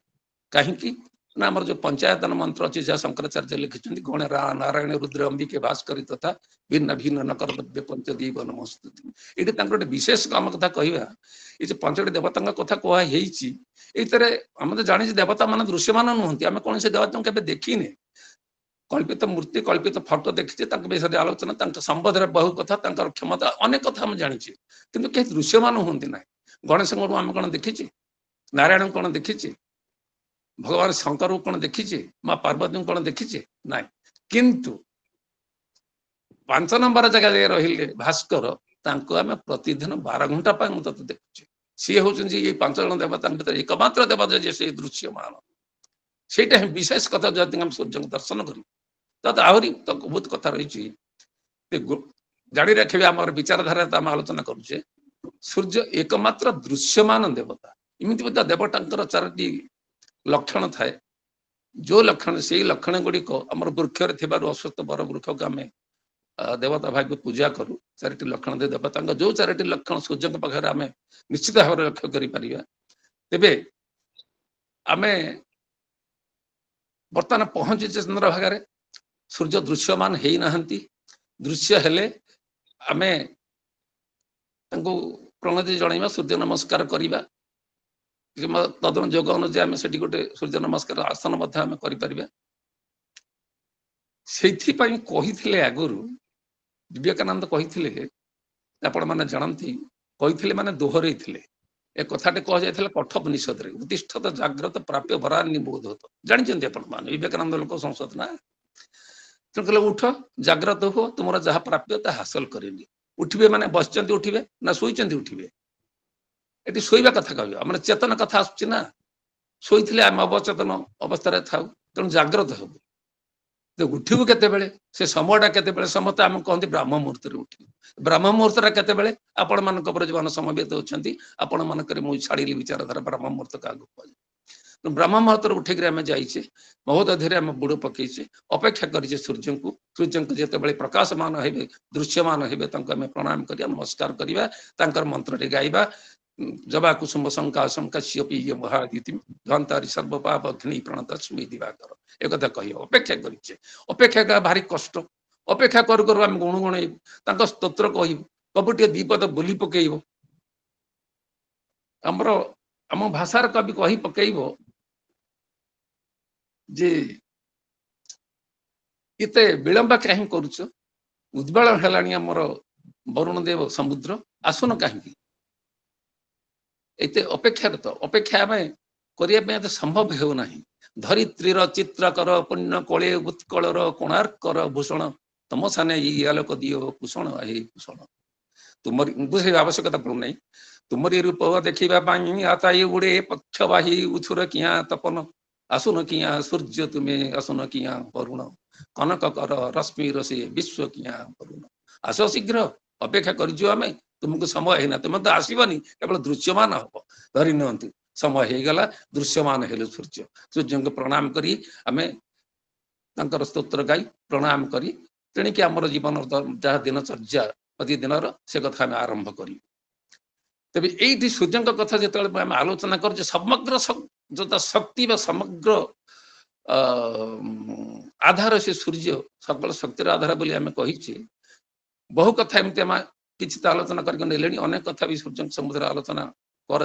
कहीं ना आमर जो पंचायतन मंत्र अच्छी जहाँ शंकराचार्य लिखिं गण नारायण रुद्र अंबिके भास्करी तथा भिन्न भिन्न न कर्तव्य पंचदीप नमस्तुति ये गोटे विशेष आम कथा कहवा ये पंचटी देवता कथा कहते आम तो जानी देवता मान दृश्यमान नुहति आम कौन से देवता के देखने कल्पित मूर्ति कल्पित फोटो देखीचे विषय आलोचना संबंध में बहु कथा क्षमता अनेक कथा आम जानी कि कहीं दृश्यमान हूँ ना गणेश को आम कौन देखीचे नारायण कौन देखीचे भगवान शंकर कौन देखीचे माँ पार्वती कौन देखीचे ना किंतु 5 नंबर जगह रही भास्कर आम प्रतिदिन 12 घंटा मुझे देखुचे सी हूँ ये 5 जन देवता भर एकमात्र देवता जे से दृश्यमान से विशेष कथा जब आम सूर्य दर्शन कर आहरी तो बहुत कथा रही जाणी रखे आम विचारधारा आम आलोचना करुचे सूर्य एकमात्र दृश्यमान देवता इमती देवता 4टी लक्षण थाए जो लक्षण से लक्षण गुड़िक आम वृक्ष अश्वत्थ बर वृक्ष को आम देवता भाई पूजा करूँ 4टी लक्षण दे देवता जो 4टी लक्षण सूर्य पाखे आम निश्चित भाव में लक्ष्य कर तेबे आम बर्तमान पहुंचे चंद्रभागा सूर्य दृश्यमान है ना दृश्य हेले आम प्रणति जनवा सूर्य नमस्कार करवा तदन जोग अनुजाई आम से गोटे सूर्य नमस्कार आसन आम कर आगुरी विवेकानंद कही आपण मैंने जानती कही माने दोहरे ए कथाटे कह जाए कठोपनिषद उत्तिष्ठत जाग्रत प्राप्य वरान्य बोध होता जानते मैंने विवेकानंद लोक संसद ना कहले उठ जाग्रत हो तुम जहाँ प्राप्य ता हासिल करेनि उठे माने बस उठे ना शोचे उठे ये शोवा कथा कह आम चेतन कथा आसना शोले आम अवचेतन अवस्था था तेणु जाग्रत हो तो उठू केते से समयटा केते समस्त आम कहते ब्राह्म मुहूर्त उठू ब्राह्म मुहूर्त केते आपण मान जो समवेत होती आपण मानक मुझे छाड़ी विचारधारा ब्राह्म मुहूर्त क्या कह ब्राह्म मुहूर्त उठे आम जाइए महोदय धीरे आम बुड़ पकईचे अपेक्षा करें सूर्य को जिते प्रकाशमान हे दृश्यमान हे आम प्रणाम कर नमस्कार करवा मंत्र गाइबा जबा कुसुम शंका शंका महादिति ध्वंतारी सर्वपाप अग्नि प्रणत स्मी दिवाकर एक कह अपेक्षा करें अपेक्षा भारी कष्ट अपेक्षा करू आम गुणगुण स्तोत्र कह कबुटे दीपद बोली पकईब आमर आम भाषार कवि कही पकईब जे इते विलंब कहीं करुच उद्बल है आमर वरुण देव समुद्र आसन कहीं एते अपेक्षारत अपेक्षा आम करने संभव होना धरित्रीर चित्रकर पुण्य कले उत्कलर कोणार्कर भूषण तम साने आलोक दियो भूषण हे भूषण तुम बुझे आवश्यकता पड़ना तुमरी रूप देखा आता ये उड़े पक्षवाही उछुर किया तपन आसुन किया सूर्य तुम्हें आसुन किया वरुण कनक कर रश्मि रसे विश्व किया वरुण आस शीघ्र अपेक्षा करिजो आमे तुमको समय है ना तुम तो आसबनी केवल दृश्यमान हम धरी नि समय हो गला दृश्यमान हेले सूर्य सूर्य को प्रणाम करी आमे तांकर स्तोत्र गाई प्रणाम करी तेणिक आमर जीवन जहाँ दिनचर्या प्रतिदिन से कथा आम आरंभ करी तेज ये सूर्य कथा जो आम आलोचना कर समग्र जो शक्ति व समग्र आधार से सूर्य सकल शक्तिर आधार बोली आम कही बहु कथा एमती आम किसी आलोचना करके अनेक कथा भी सूर्य समुद्र आलोचना कर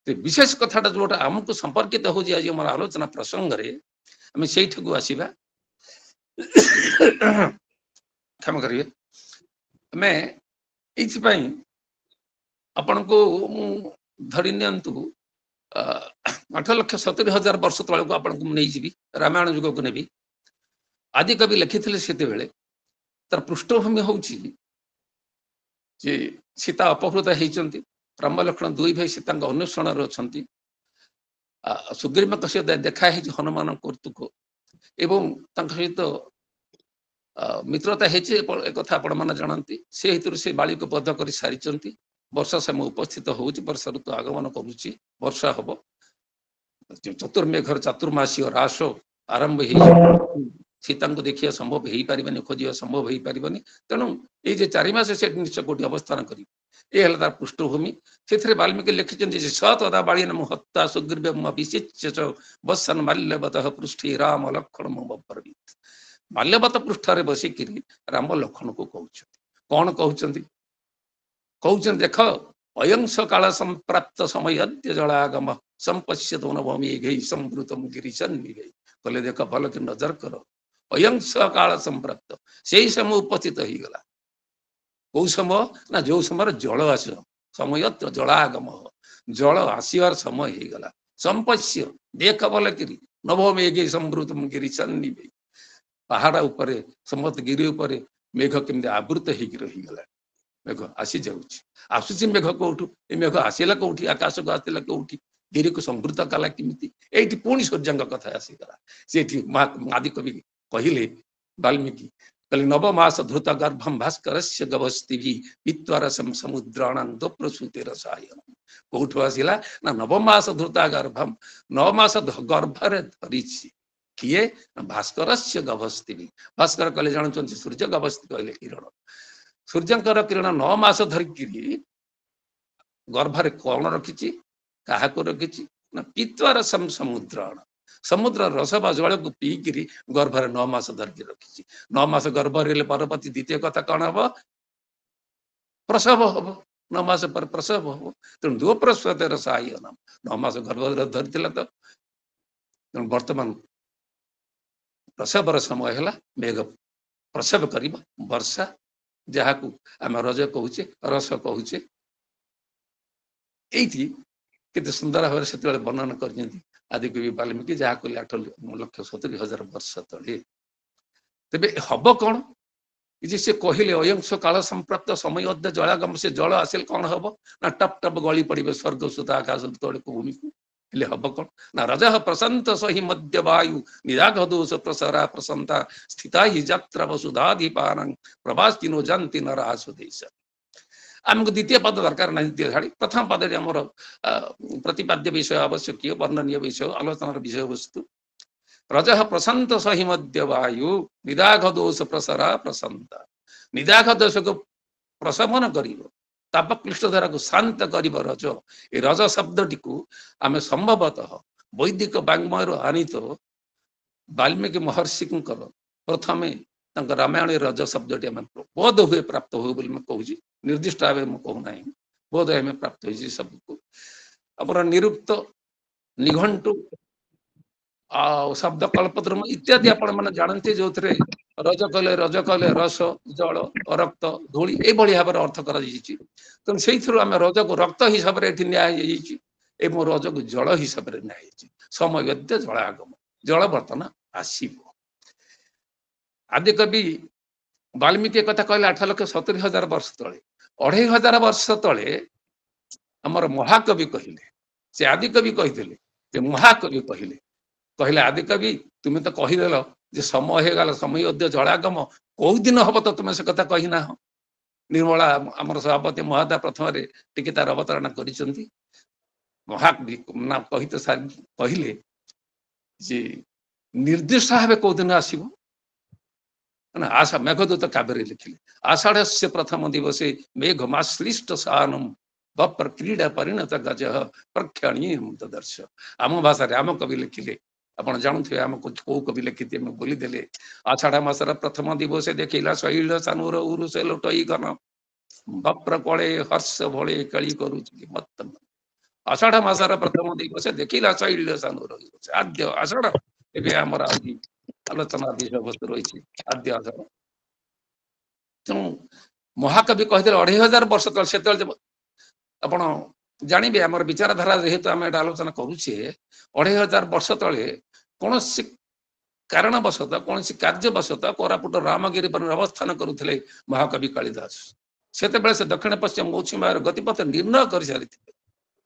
विशेष कथाटा जोटा आमको संपर्कित हो आज आम आलोचना प्रसंग रे आम से आसवा क्षमा करेंगे आम ये आपण को धरी नियंतु 8,70,000 वर्ष तल को आपन को नहीं जीवी रामायण युग को नेबी आदि कवि लिखिथिले सेते बेले तर पृष्ठभूमि होउची जे सीता अपहृत हेचंती राम लक्ष्मण दुई भाई सीता अन्वेषण रही सुग्रीव सहित देखा है हनुमान कर्तुक एवं सहित मित्रता है कथा आपण मैंने जानती से हेतु से बाली को बद्ध कर सारी वर्षा समय उपस्थित हो वर्षा ऋतु आगमन करुच्ची वर्षा हम चतुर्मेघर चातुर्मासीय रास आरंभ हो सीता को देखिए संभव हो पारे खोजा संभव हो पारे तेणु ये 4 मास से निश्चय कोटी अवस्थान कर तार पृष्ठभूमि से वाल्मीकि लिखिं सतदा बाड़ी नम हत्या सुग्रीव विशिच्य बसन माल्यवत पृष्ठे राम लक्ष्मण मब्रवीत माल्यवत पृष्ठ बसिक राम लक्ष्मण को कौन कहते देख अयंस काल संप्राप्त समय अद्य जलागम संपश्य नभूमि संवृतम गिरीशन्नि कहले देख भल कि नजर कर अयंस काल संप्राप्त से समय उपस्थित हो गला कौ समय ना जो समय जल आस समय जलागम जल आसवार समय हो गला संपश्य देख भल कि नभूमि संवृतम गिरीशन्नि पहाड़ उपर समस्त गिरी उपर मेघ केमती आवृत हो रहीगला मेघ आसी जाऊँगी आसूसी मेघ कौटू ये मेघ आसला कौटी आकाश को आसला कौटी गिरी को समृद्ध कला किमिति एठी पुणी सूर्य कथा आसीगला से आदिकवि कहले वाल्मीकि कहले नवमास धृत गर्भम भास्कर से गवस्ती वित्वारसम समुद्राणां प्रसूते रसायन कौटू आसला ना नवमास धृता गर्भम 9 मास गर्भरे धरी किए भास्कर से गभस्ती भास्कर कहले जानते सूर्य गभस्ती कहले किरण सूर्यंकर किरण 9 मास धरिकी गर्भरे कौन रखी क्या रखी ना पीत्वार समुद्र समुद्र रस बा जल को पीकि गर्भरे 9 मास धरिकी रखी 9 मास गर्भ रही परवर्ती द्वितीय कथा कौन हम प्रसव हम 9 मास पर प्रसव हम तेणु दो प्रसूते रसायन 9 मास गर्भ धरी तो बर्तमान प्रसवर समय है मेघ प्रसव कर वर्षा जहाँ को आम रज कहचे रस कहचे ये केते सुंदर भाव से वर्णन कर आदिकवि वाल्मीकि जहाँ कहले 8,70,000 वर्ष तले तेबे हम कौन जे से कहले अयंश काल संप्राप्त समय अद्य जलागम से जल आसिल कौन हम ना टप टप गली पड़े स्वर्ग सुत आकाश तले को भूमि को हम कौन ना रज प्रशांत सही मध्य वायु निराघदोष प्रसरा प्रसन्ता स्थिता ही जात्रा वसुधाधिपान प्रवासिनो जानती नरासुदेश आमको द्वितीय पद दरकार ना द्वितीय झाड़ी प्रथम पद आमर प्रतिपाद्य विषय आवश्यक वर्णनीय विषय आलोचना विषय वस्तु रज प्रशांत सही मध्य वायु निराघदोष प्रसरा प्रसन्ता निराघदोष को प्रशमन कर तापक्लिष्ट धारा को शांत कर रज ये रज शब्दटी को आम संभवतः वैदिक वाङ्मय आनीत वाल्मीकि महर्षि प्रथमे रामायण रज शब्दटी आम बोध हुए प्राप्त हो कहूँ निर्दिष्ट भाव मुझे कहूना बोध हमें प्राप्त हो शब्द को अपना निरुक्त निघंटु शब्द कल्पद्रुम इत्यादि आपण मैंने जानते जो रज कहले रस जल रक्त धूली ये भाव में अर्थ कर तेणु से आम रज को रक्त हिसाब से न्याय रज को जल हिसाब से न्याय समय अद्य जलागम जल बर्तन आसब आदिकवि वाल्मीकि कथा कहले 8,70,000 वर्ष तले 2,500 वर्ष तले आमर महाकवि कहले से आदिकवि कहते महाकवि कहले कहले आदि कवि तुम तो कहीदेल जे समय होगला समय अद्य जलागम कौ दिन हम तो तुम से कथा कही ना निर्मला आमर सभापति महोदय प्रथम टिके तार अवतारणा करिसेंती महाकवि ना कही तो सारी कहले जे निर्दिष्ट भाव कौ दिन आसीबो ना आशा मेघदूत काव्य लिखिले आषाढ़स्य प्रथम दिवसे मेघमाश्लिष्ट सानम बप्र क्रीड़ा परिणत गज प्रख्याणीय तदर्श आम भाषा आम कवि लिखिले आपण जानुथे आम को कवि लिखिते मैं बोली देले आषाढ़ मासर प्रथम दिवसे देखिला शैल सानुर उरुसे लोटई गन बप्र कळे हर्ष भळे कळी करूची मत आषाढ़ मासर प्रथम दिवसे देखिला शैल सानुर आद्य आषाढ़ एबे हमर आदि आलोचना विषय वस्तु रही आद्य आषाढ़ तेणु महाकवि कहते 2500 वर्ष तले से आपण जानवे आम विचारधारा जेहेतु आम आलोचना करुचे 2500 वर्ष तले कौन कारणवशतः कौन कार्यवशतः कोरापुट रामगिरी वन अवस्थान करुले महाकवि कालिदास से दक्षिण पश्चिम मौसुमी गतिपथ निर्णय कर सारी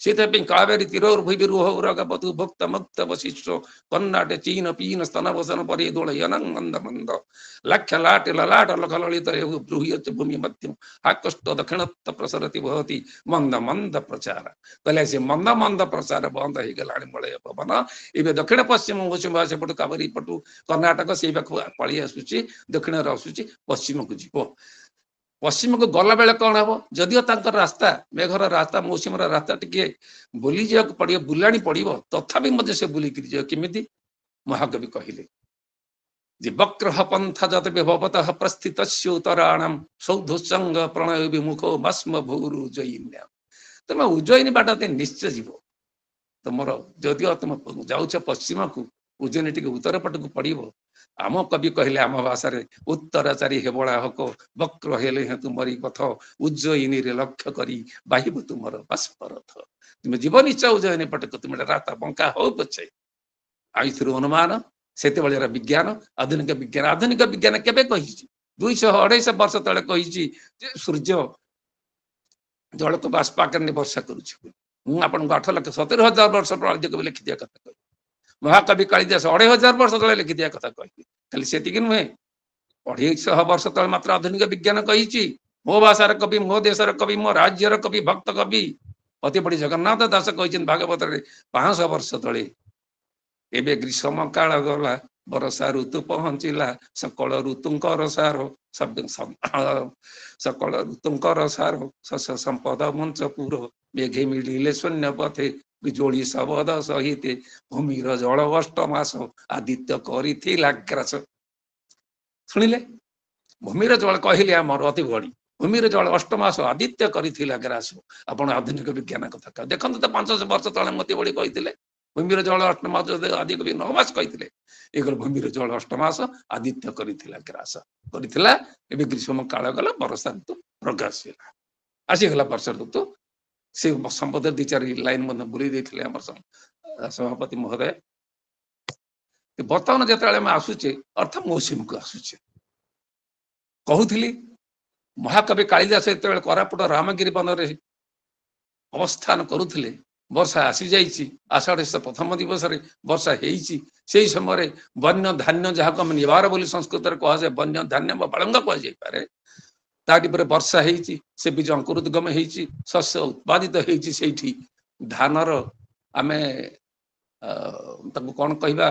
से कावेरी तिरोर्भुविरुहरगवधु भक्त मुक्त वशिष्ठ कन्नाटे चीन पीन स्तन वसन परि दोलयनं मंद मंद लक्ष लाट ललाट लख ललित ब्रूह्यते भूमि मध्यम आकष्ट दक्षिणत्त प्रसरति भवति मंद मंद प्रचार कहले से मंद मंद प्रचार बंद हो गला मलय पवन ए दक्षिण पश्चिम मौसुमी सेपटू कावेरी पटू कर्णाटक से पलि आसुची दक्षिण आसुची पश्चिम को जीव पश्चिम को गला बेले कौन हम जदियो तांकर रास्ता मेघर रास्ता मौसुमी रास्ता टिके बुली जा पड़ो बुलाणी पड़ो तथापि मध्य से बुलिक किमिति महाकवि कहले जे वक्र पंथ जत विभवत प्रस्थित उत्तराणाम सौधुसंग प्रणय विमुखो भस्म भूरु उज्जयिन्या तुम उज्जयिनी बाट निश्चय जीव तुम जदियो तुम जाऊच पश्चिम को उज्जयिनी टिके उत्तर पट को पड़ो आम कवि कहले आम भाषा उत्तराचारी हेबड़ा हक वक्र हेले तुमरी पथ उज्जयिनी रे लक्ष्य करी बाहिब तुमर बाष्परथ तुम जीव निश्चय उज्जयिनी पटक तुम रास्ता बंका हो पछे आयुष अनुमान से विज्ञान आधुनिक विज्ञान केबे कही 200-250 वर्ष तले कही सूर्य जल तो बाष्प आकार वर्षा करुच्छी मुझे आपको 8,70,000 वर्ष प्रणाली कवि लिखि दिया कथा कही महाकवि कालिदास 2500 वर्ष तले लिखि दिया कथा कही खाली से नुहे 250 वर्ष तले मात्र आधुनिक विज्ञान कही मो भाषार कवि मो देशर कवि मो राज्यर कवि भक्त कवि अति बड़ी जगन्नाथ दास कही भागवत 500 वर्ष तले एबे ग्रीष्म काल गला बरसा ऋतु पहुंचला सकल ऋतुंकर सार सकल ऋतुंकर सार शस्य संपद मंच पूर मेघे मिलिले शून्य पथे बिजोड़ी शबद सहित भूमिर जल अष्टमास आदित्य करिथिलाग्रास शुणिले भूमिर जल कहले आमर अति बड़ी भूमिर जल अष्टमास आदित्य करिथिलाग्रास आपण आधुनिक विज्ञान कथा देखो तो 500 वर्ष तले मती बड़ी कही भूमिर जल अष्टमास आदि कवि 9 मास कही एक भूमिर जल अष्टमास आदित्य करिथिलाग्रास करिथिला एबे ग्रीष्म काल गला वर्षा ऋतु प्रकाश आसीगला वर्षा ऋतु से संपद 2-4 लाइन मन बुली देथिले हमर सभापति महोदय बर्तमान जेतले हम आसुचे अर्थ मौसुमी को आसुचे कहूली महाकवि कालिदास जेतले कोरापुट रामगिरी वन रे अवस्थान करुथिले वर्षा आसी जाइछि आषाढ़ प्रथम दिवस रे वर्षा हेइछि सेही समय वन्य धान्य जहाको हम निवार बोली संस्कृत रे कहा जाय वन्य धान्य बाळंग कहा जाय पारे ताटी पर वर्षा हेइछि से बीज अंकुरोद्गम हेइछि शस्य उत्पादित हेइछि सेठी धानर आमे ताको कोन कहबा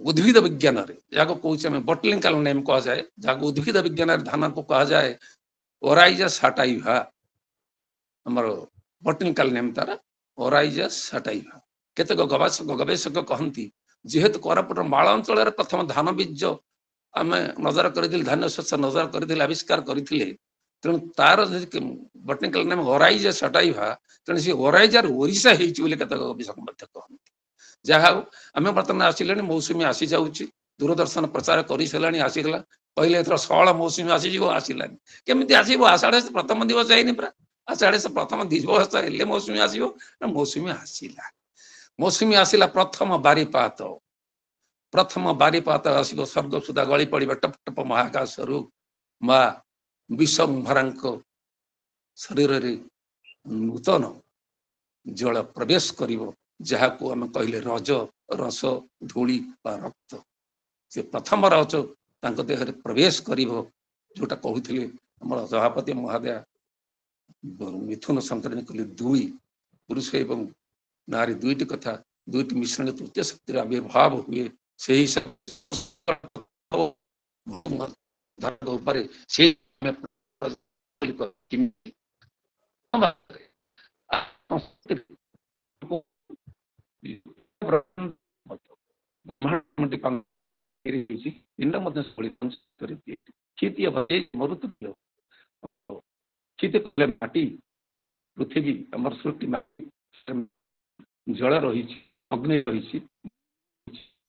उद्भिद विज्ञान रे जाको कहउछि हम बॉटनिकल नेम कहा जाय जाको उद्भिद विज्ञान रे धान को कहा जाय ओराइजा साटाइवा हमर बॉटनिकल नेम तारा ओराइजा साटाइवा केतक गवेषक कहंती जेहेतु कोरापुट माळ अंचल रे प्रथम धान बीज आम नजर कर धान्य शस्य नजर कर आविष्कार करते तेणु तार बॉटनिकल नेम ओराइजा सटाइवा तेणु सी ओराइजार ओरिशा होता कहते जहाँ आम बर्तमान आसिले मौसुमी आसी जाऊँगी दूरदर्शन प्रचार कर सारे आसीगला कहले एथर षोहल मौसुमी आसीज आसलानी केमी आसो आषाढ़ प्रथम दिवस है पूरा आषाढ़ प्रथम दिवस हेल्ले मौसुमी आसो मौसुमी आसला मौसुमी आसला प्रथम बारीपात आसो स्वर्ग सुधा गली पड़ा टप टप महाकाश रु माँ विषंभरा शरीर रे नूतन जल प्रवेश करिवो जहाँ को आम कहले रज रस धूली बा रक्त से प्रथम रज तांको देह रे प्रवेश करिवो जोटा कहूथिले हमर सभापति महोदय मिथुन संकरणी कहले दुई पुरुष एवं नारी दुईटी कथा दुईटी मिश्रण तृतीय शक्ति आविर्भाव हुए से माटी पृथ्वी आम सृष्टि जल रही अग्नि रही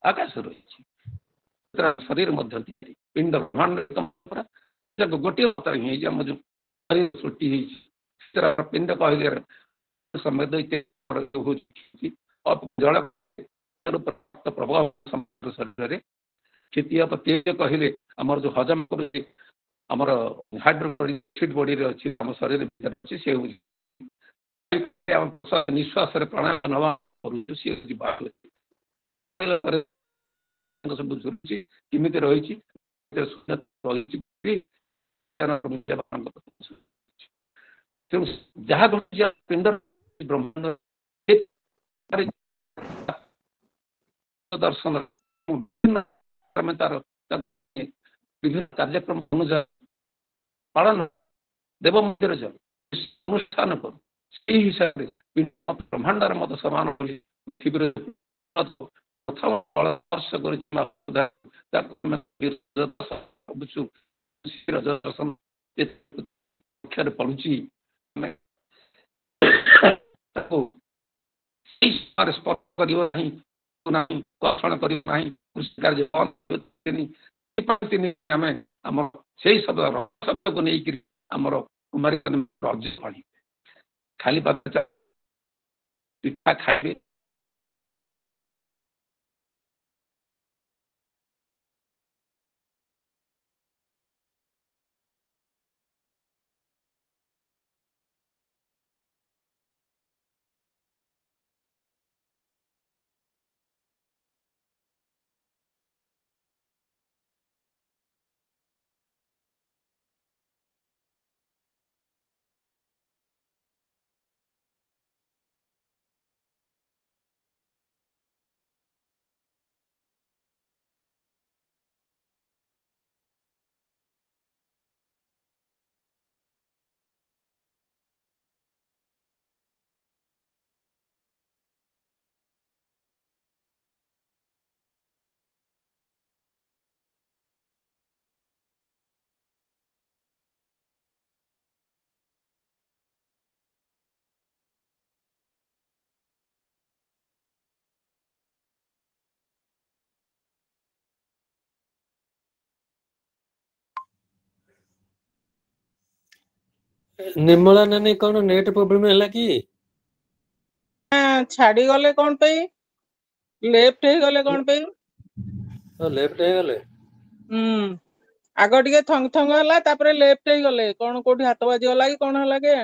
आकाश रही शरीर पिंड ब्रह्मांड गोटे जो सृष्टि पिंड कहले समय जल प्रभाव शरीर क्षितीय तेज कहले आमर जो हजम कर आमर हाइड्रोक्लोरिक बॉडी रे अछि हम शरीर भीतर अछि से निश्वास रे प्राणायाम नवा करू से बात सब जुछि किमिते रहिछि जहाँ पिंड ब्रह्मांड दर्शन तार विभिन्न कार्यक्रम अनुसार पालन देव मंदिर अनुष्ठान कर हिसाब से ब्रह्मांडार मत समान पृथ्वी प्रथम स्पर्श कर पड़ुची स्पर्श कषण कर कृषि कार्य आम से शब्द को लेकर आमर कुमारी अर्जुन खाली पिठा खाइबे निर्मला नानी कौन नेट प्रॉब्लम है कि छाड़ी गले कौन पे लेफ्ट हे गले कौन पे लेफ्ट है गले आग टिके थंग थंग हला तापरे लेफ्ट हे गले कौन कोठी हाथ बाजी गला कि कौन हला के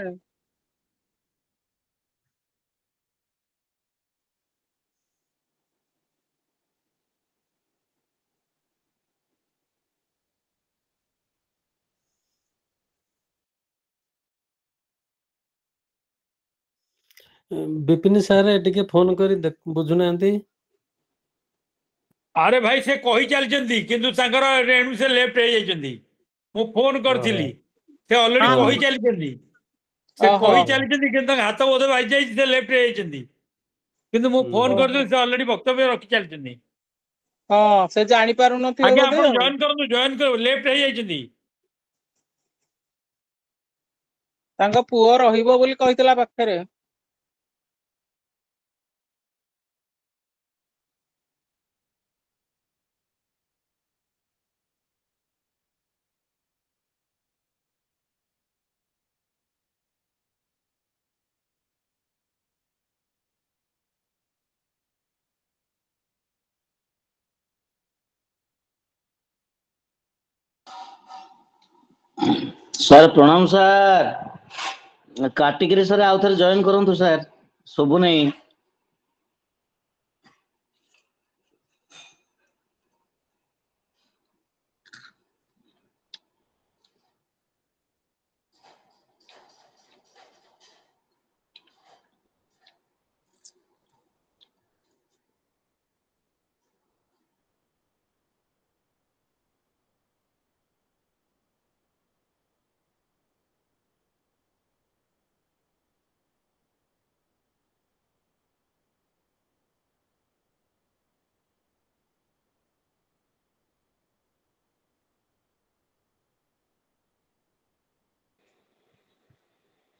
विपिन सारे टिके फोन करी बुझुना अरे भाई से कही चलती किंतु रेणु से लेफ्ट हो जाइछन्ती मु फोन करथिली से ऑलरेडी कही चलती से कही चलती किंतु हाथ बोध बाजी जाई से लेफ्ट हो जाइछन्ती किंतु मु फोन करथिली से ऑलरेडी वक्तव्य रखि चलछन्ती हां से जानि पारु नथियो आगे आपण जॉइन कर लेफ्ट हो जाइछन्ती तांका पुओ रहिबो बोली कहितला पाखरे सर प्रणाम सर काटिक सर आउ थे जॉइन करूँ सर शुभु नहीं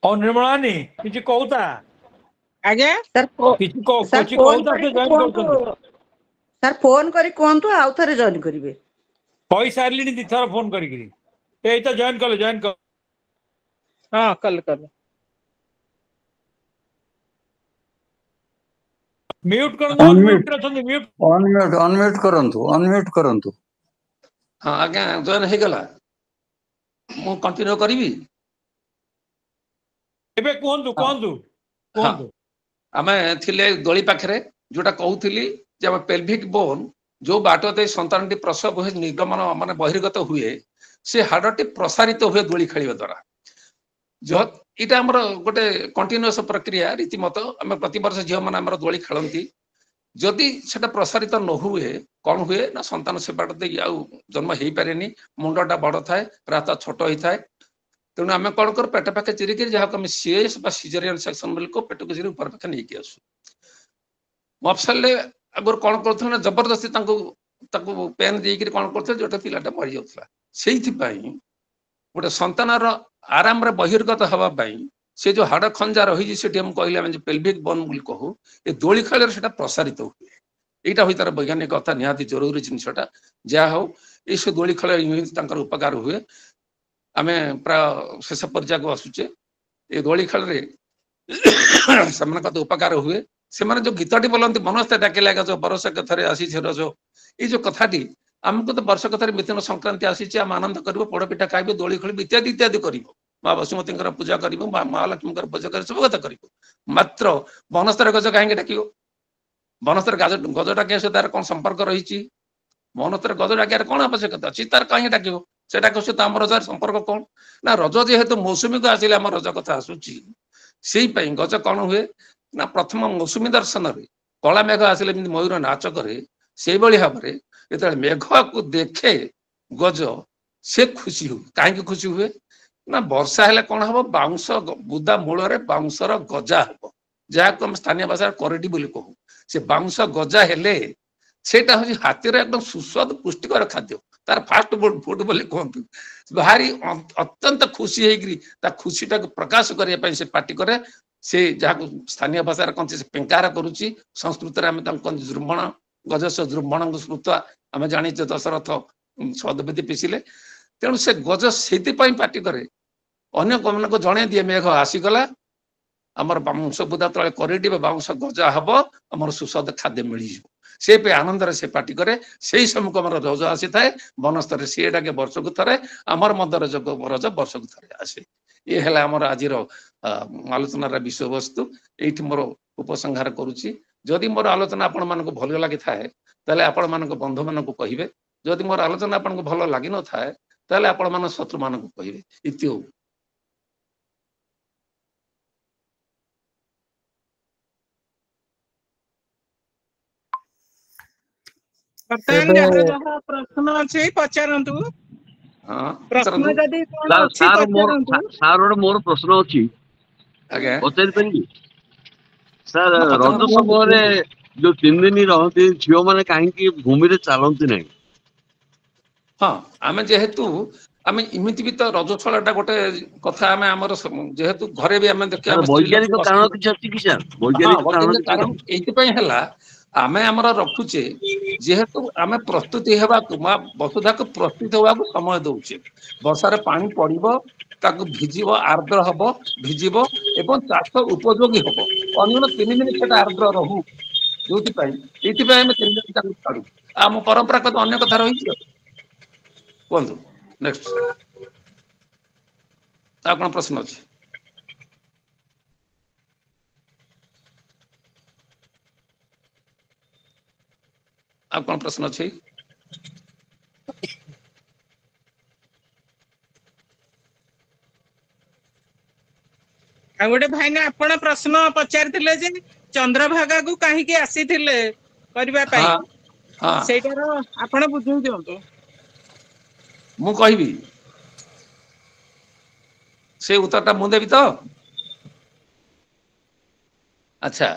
और निर्मलानी किसी कहता ଆଜ୍ଞା किसी कहता से जॉइन करछन सर फोन करी कहतु आउ थरे जॉइन करिवे कहि सारलिनी दी थर फोन करी ए तो जॉइन कर ହଁ କଲେ म्यूट कर दो म्यूट रखंदी म्यूट अनम्यूट करंतु हाँ आज्ञा जॉइन हो गला मु कंटिन्यू करिवि एबे कोहंतु आमे थिले दोली पाखरे जोटा कहूथिली जे पेल्विक बोन जो बाटो दे संतानटी प्रसव हुए निर्गमन माने बहिर्गत हुए से हाडटी प्रसारित हुए दोली खेलिबा द्वारा जो इटा हमर गोटे कंटिन्यूअस प्रक्रिया रीतिमत आम प्रति वर्ष झील मैंने आम दोली खेलती जदि सेटा प्रसारित न हुए कौन हुए ना संतान से बाट दे जन्म हो पारे मुंडा बड़ थाए रात छोट होता है तेणु आम कौन कर पेट पाखे चिरिक जहाँ आम सीएस सिजरियन सेक्शन बोली को पेट को चिरी ऊपर पाखे नहीं आसू मफसल आगर कौन कर जबरदस्ती पेन देकर कौन करते जोटा पिलाटा मरी जाता से गोटे संतानर आराम रे बहिर्गत हवाई से जो हाड़ खंजा रही कहले पेल्विक बोन बोली कहू ये दोली खेल से प्रसारित हुए यहाँ तार वैज्ञानिक कथा निहाती जरूरी जिनटा जहाँ हो ये दोली खेल उपकार हुए आम प्राय शेष पर्याय को आसुचे ये दोली खेल से उपकार हुए से जो गीतटी बोलती मनस्ते डाकिला जो बरस कथार आसी रज ये जो कथाटी आमको तो वर्ष कथार मिथुन संक्रांति आसी आम आनंद कर पोड़पिठा खाइबे दोली खेल इत्यादि इत्यादि कर माँ बसुमती पूजा कर महालक्ष्मी पूजा कर सब कथा कर मात्र बनस्तर गज कहीं डाक बनस्तर गज डाक तार कौन संपर्क रही बनस्तर गज डाकियार कौन आवश्यकता अच्छी तार कहीं डाक से सहित आम रजार संपर्क कौन ना रज जेहेतु मौसुमी को आसिले आम रज कथा आसूची से गज कौन हुए ना प्रथम मौसुमी दर्शन में कला मेघ आसिले मयूर नाच करे से भाव में जो मेघ को देखे गज से खुशी हुए कहीं खुशी हुए ना वर्षा हेले कौन हम बाउंश बुदा मूल बाउंशर गजा हम जहाँ को स्थानीय भाषा करडी बोली कहू से बाउंश गजा हेले सेटा हूँ हाथी एकदम सुस्वादु पुष्टिकर खाद्य तार फास्ट फुड बोली कहतु भारी अत्यंत खुशी होता खुशी टाक प्रकाश करने से पार्टी करे से जहाँ स्थानीय भाषा कौन से पेंकार करुच्ची संस्कृत आम जृंभण गजस जृंभण स्मृत्वा आम जाचे दशरथ सदवेदी पिसिले तेणु से गज से पार्टी करे अन्य मान को जड़े दिए मेघ आसीगला आमर बाउंश बुदा तले करडी बाउंश गजा हम आमर सुस्वाद खाद्य मिल से पे आनंद से पार्टी करे से समय को आमर रज आसी थाए बनस्तर सी डाके वर्ष को थरे आमर मदर जग रज वर्ष को थरे आसे ये है आमर आज आलोचनार विषय वस्तु ये मोर उपसंहार करुच्ची जदि मोर आलोचना आपण मानक भल लगी थाए ताले आपण मानक बंधु मानक कहिबे जदि मोर आलोचना आपण भल लगी न थाए ताले आपण मान शत्रु मानक कहिबे इत्यो प्रश्न अच्छे पचारंतु प्रश्न जदि कोन अछि पचारंतु सार मोर प्रश्न अछि आगे पचारि परिबी सर रज समय जो 3 दिन रहते झील मैंने कहीं भूमि रे चलती नहीं हाँ आम जेहेतु आम इमिति भी तो रज छड़ा गोटे कथा आम आमर जेहेतु घरे भी आम देखिए वैज्ञानिक कारण किसी अछि कि सर वैज्ञानिक कारण एइथिपाई हला आमे आमर रखुचे जेहेतु आमे प्रस्तुति हेबाकु मां वसुधा को प्रस्तुत होबाकु समय दउचे वर्षा रे पानी पड़िबो ताकु भिजिबो आर्द्र हबो भिजिबो एवं चाष उपयोगी हबो अन्य 3 दिन सेटा आर्द्र रहू जोति पाई एइथिपाई आमे 3 दिन ताकु छाडू आम परंपरा को अन्य कथा रही छै कोन नेक्स्ट आपन प्रश्न अछि आप कौन प्रश्न अच्छे गोटे भाई ने आपण प्रश्न पचारिथिले जे चंद्रभागा को काहीकि आसीथिले करबा पई हां सेटार आपण बुझू दियंतो मु कहबी से उत्तरटा मु देबी तो अच्छा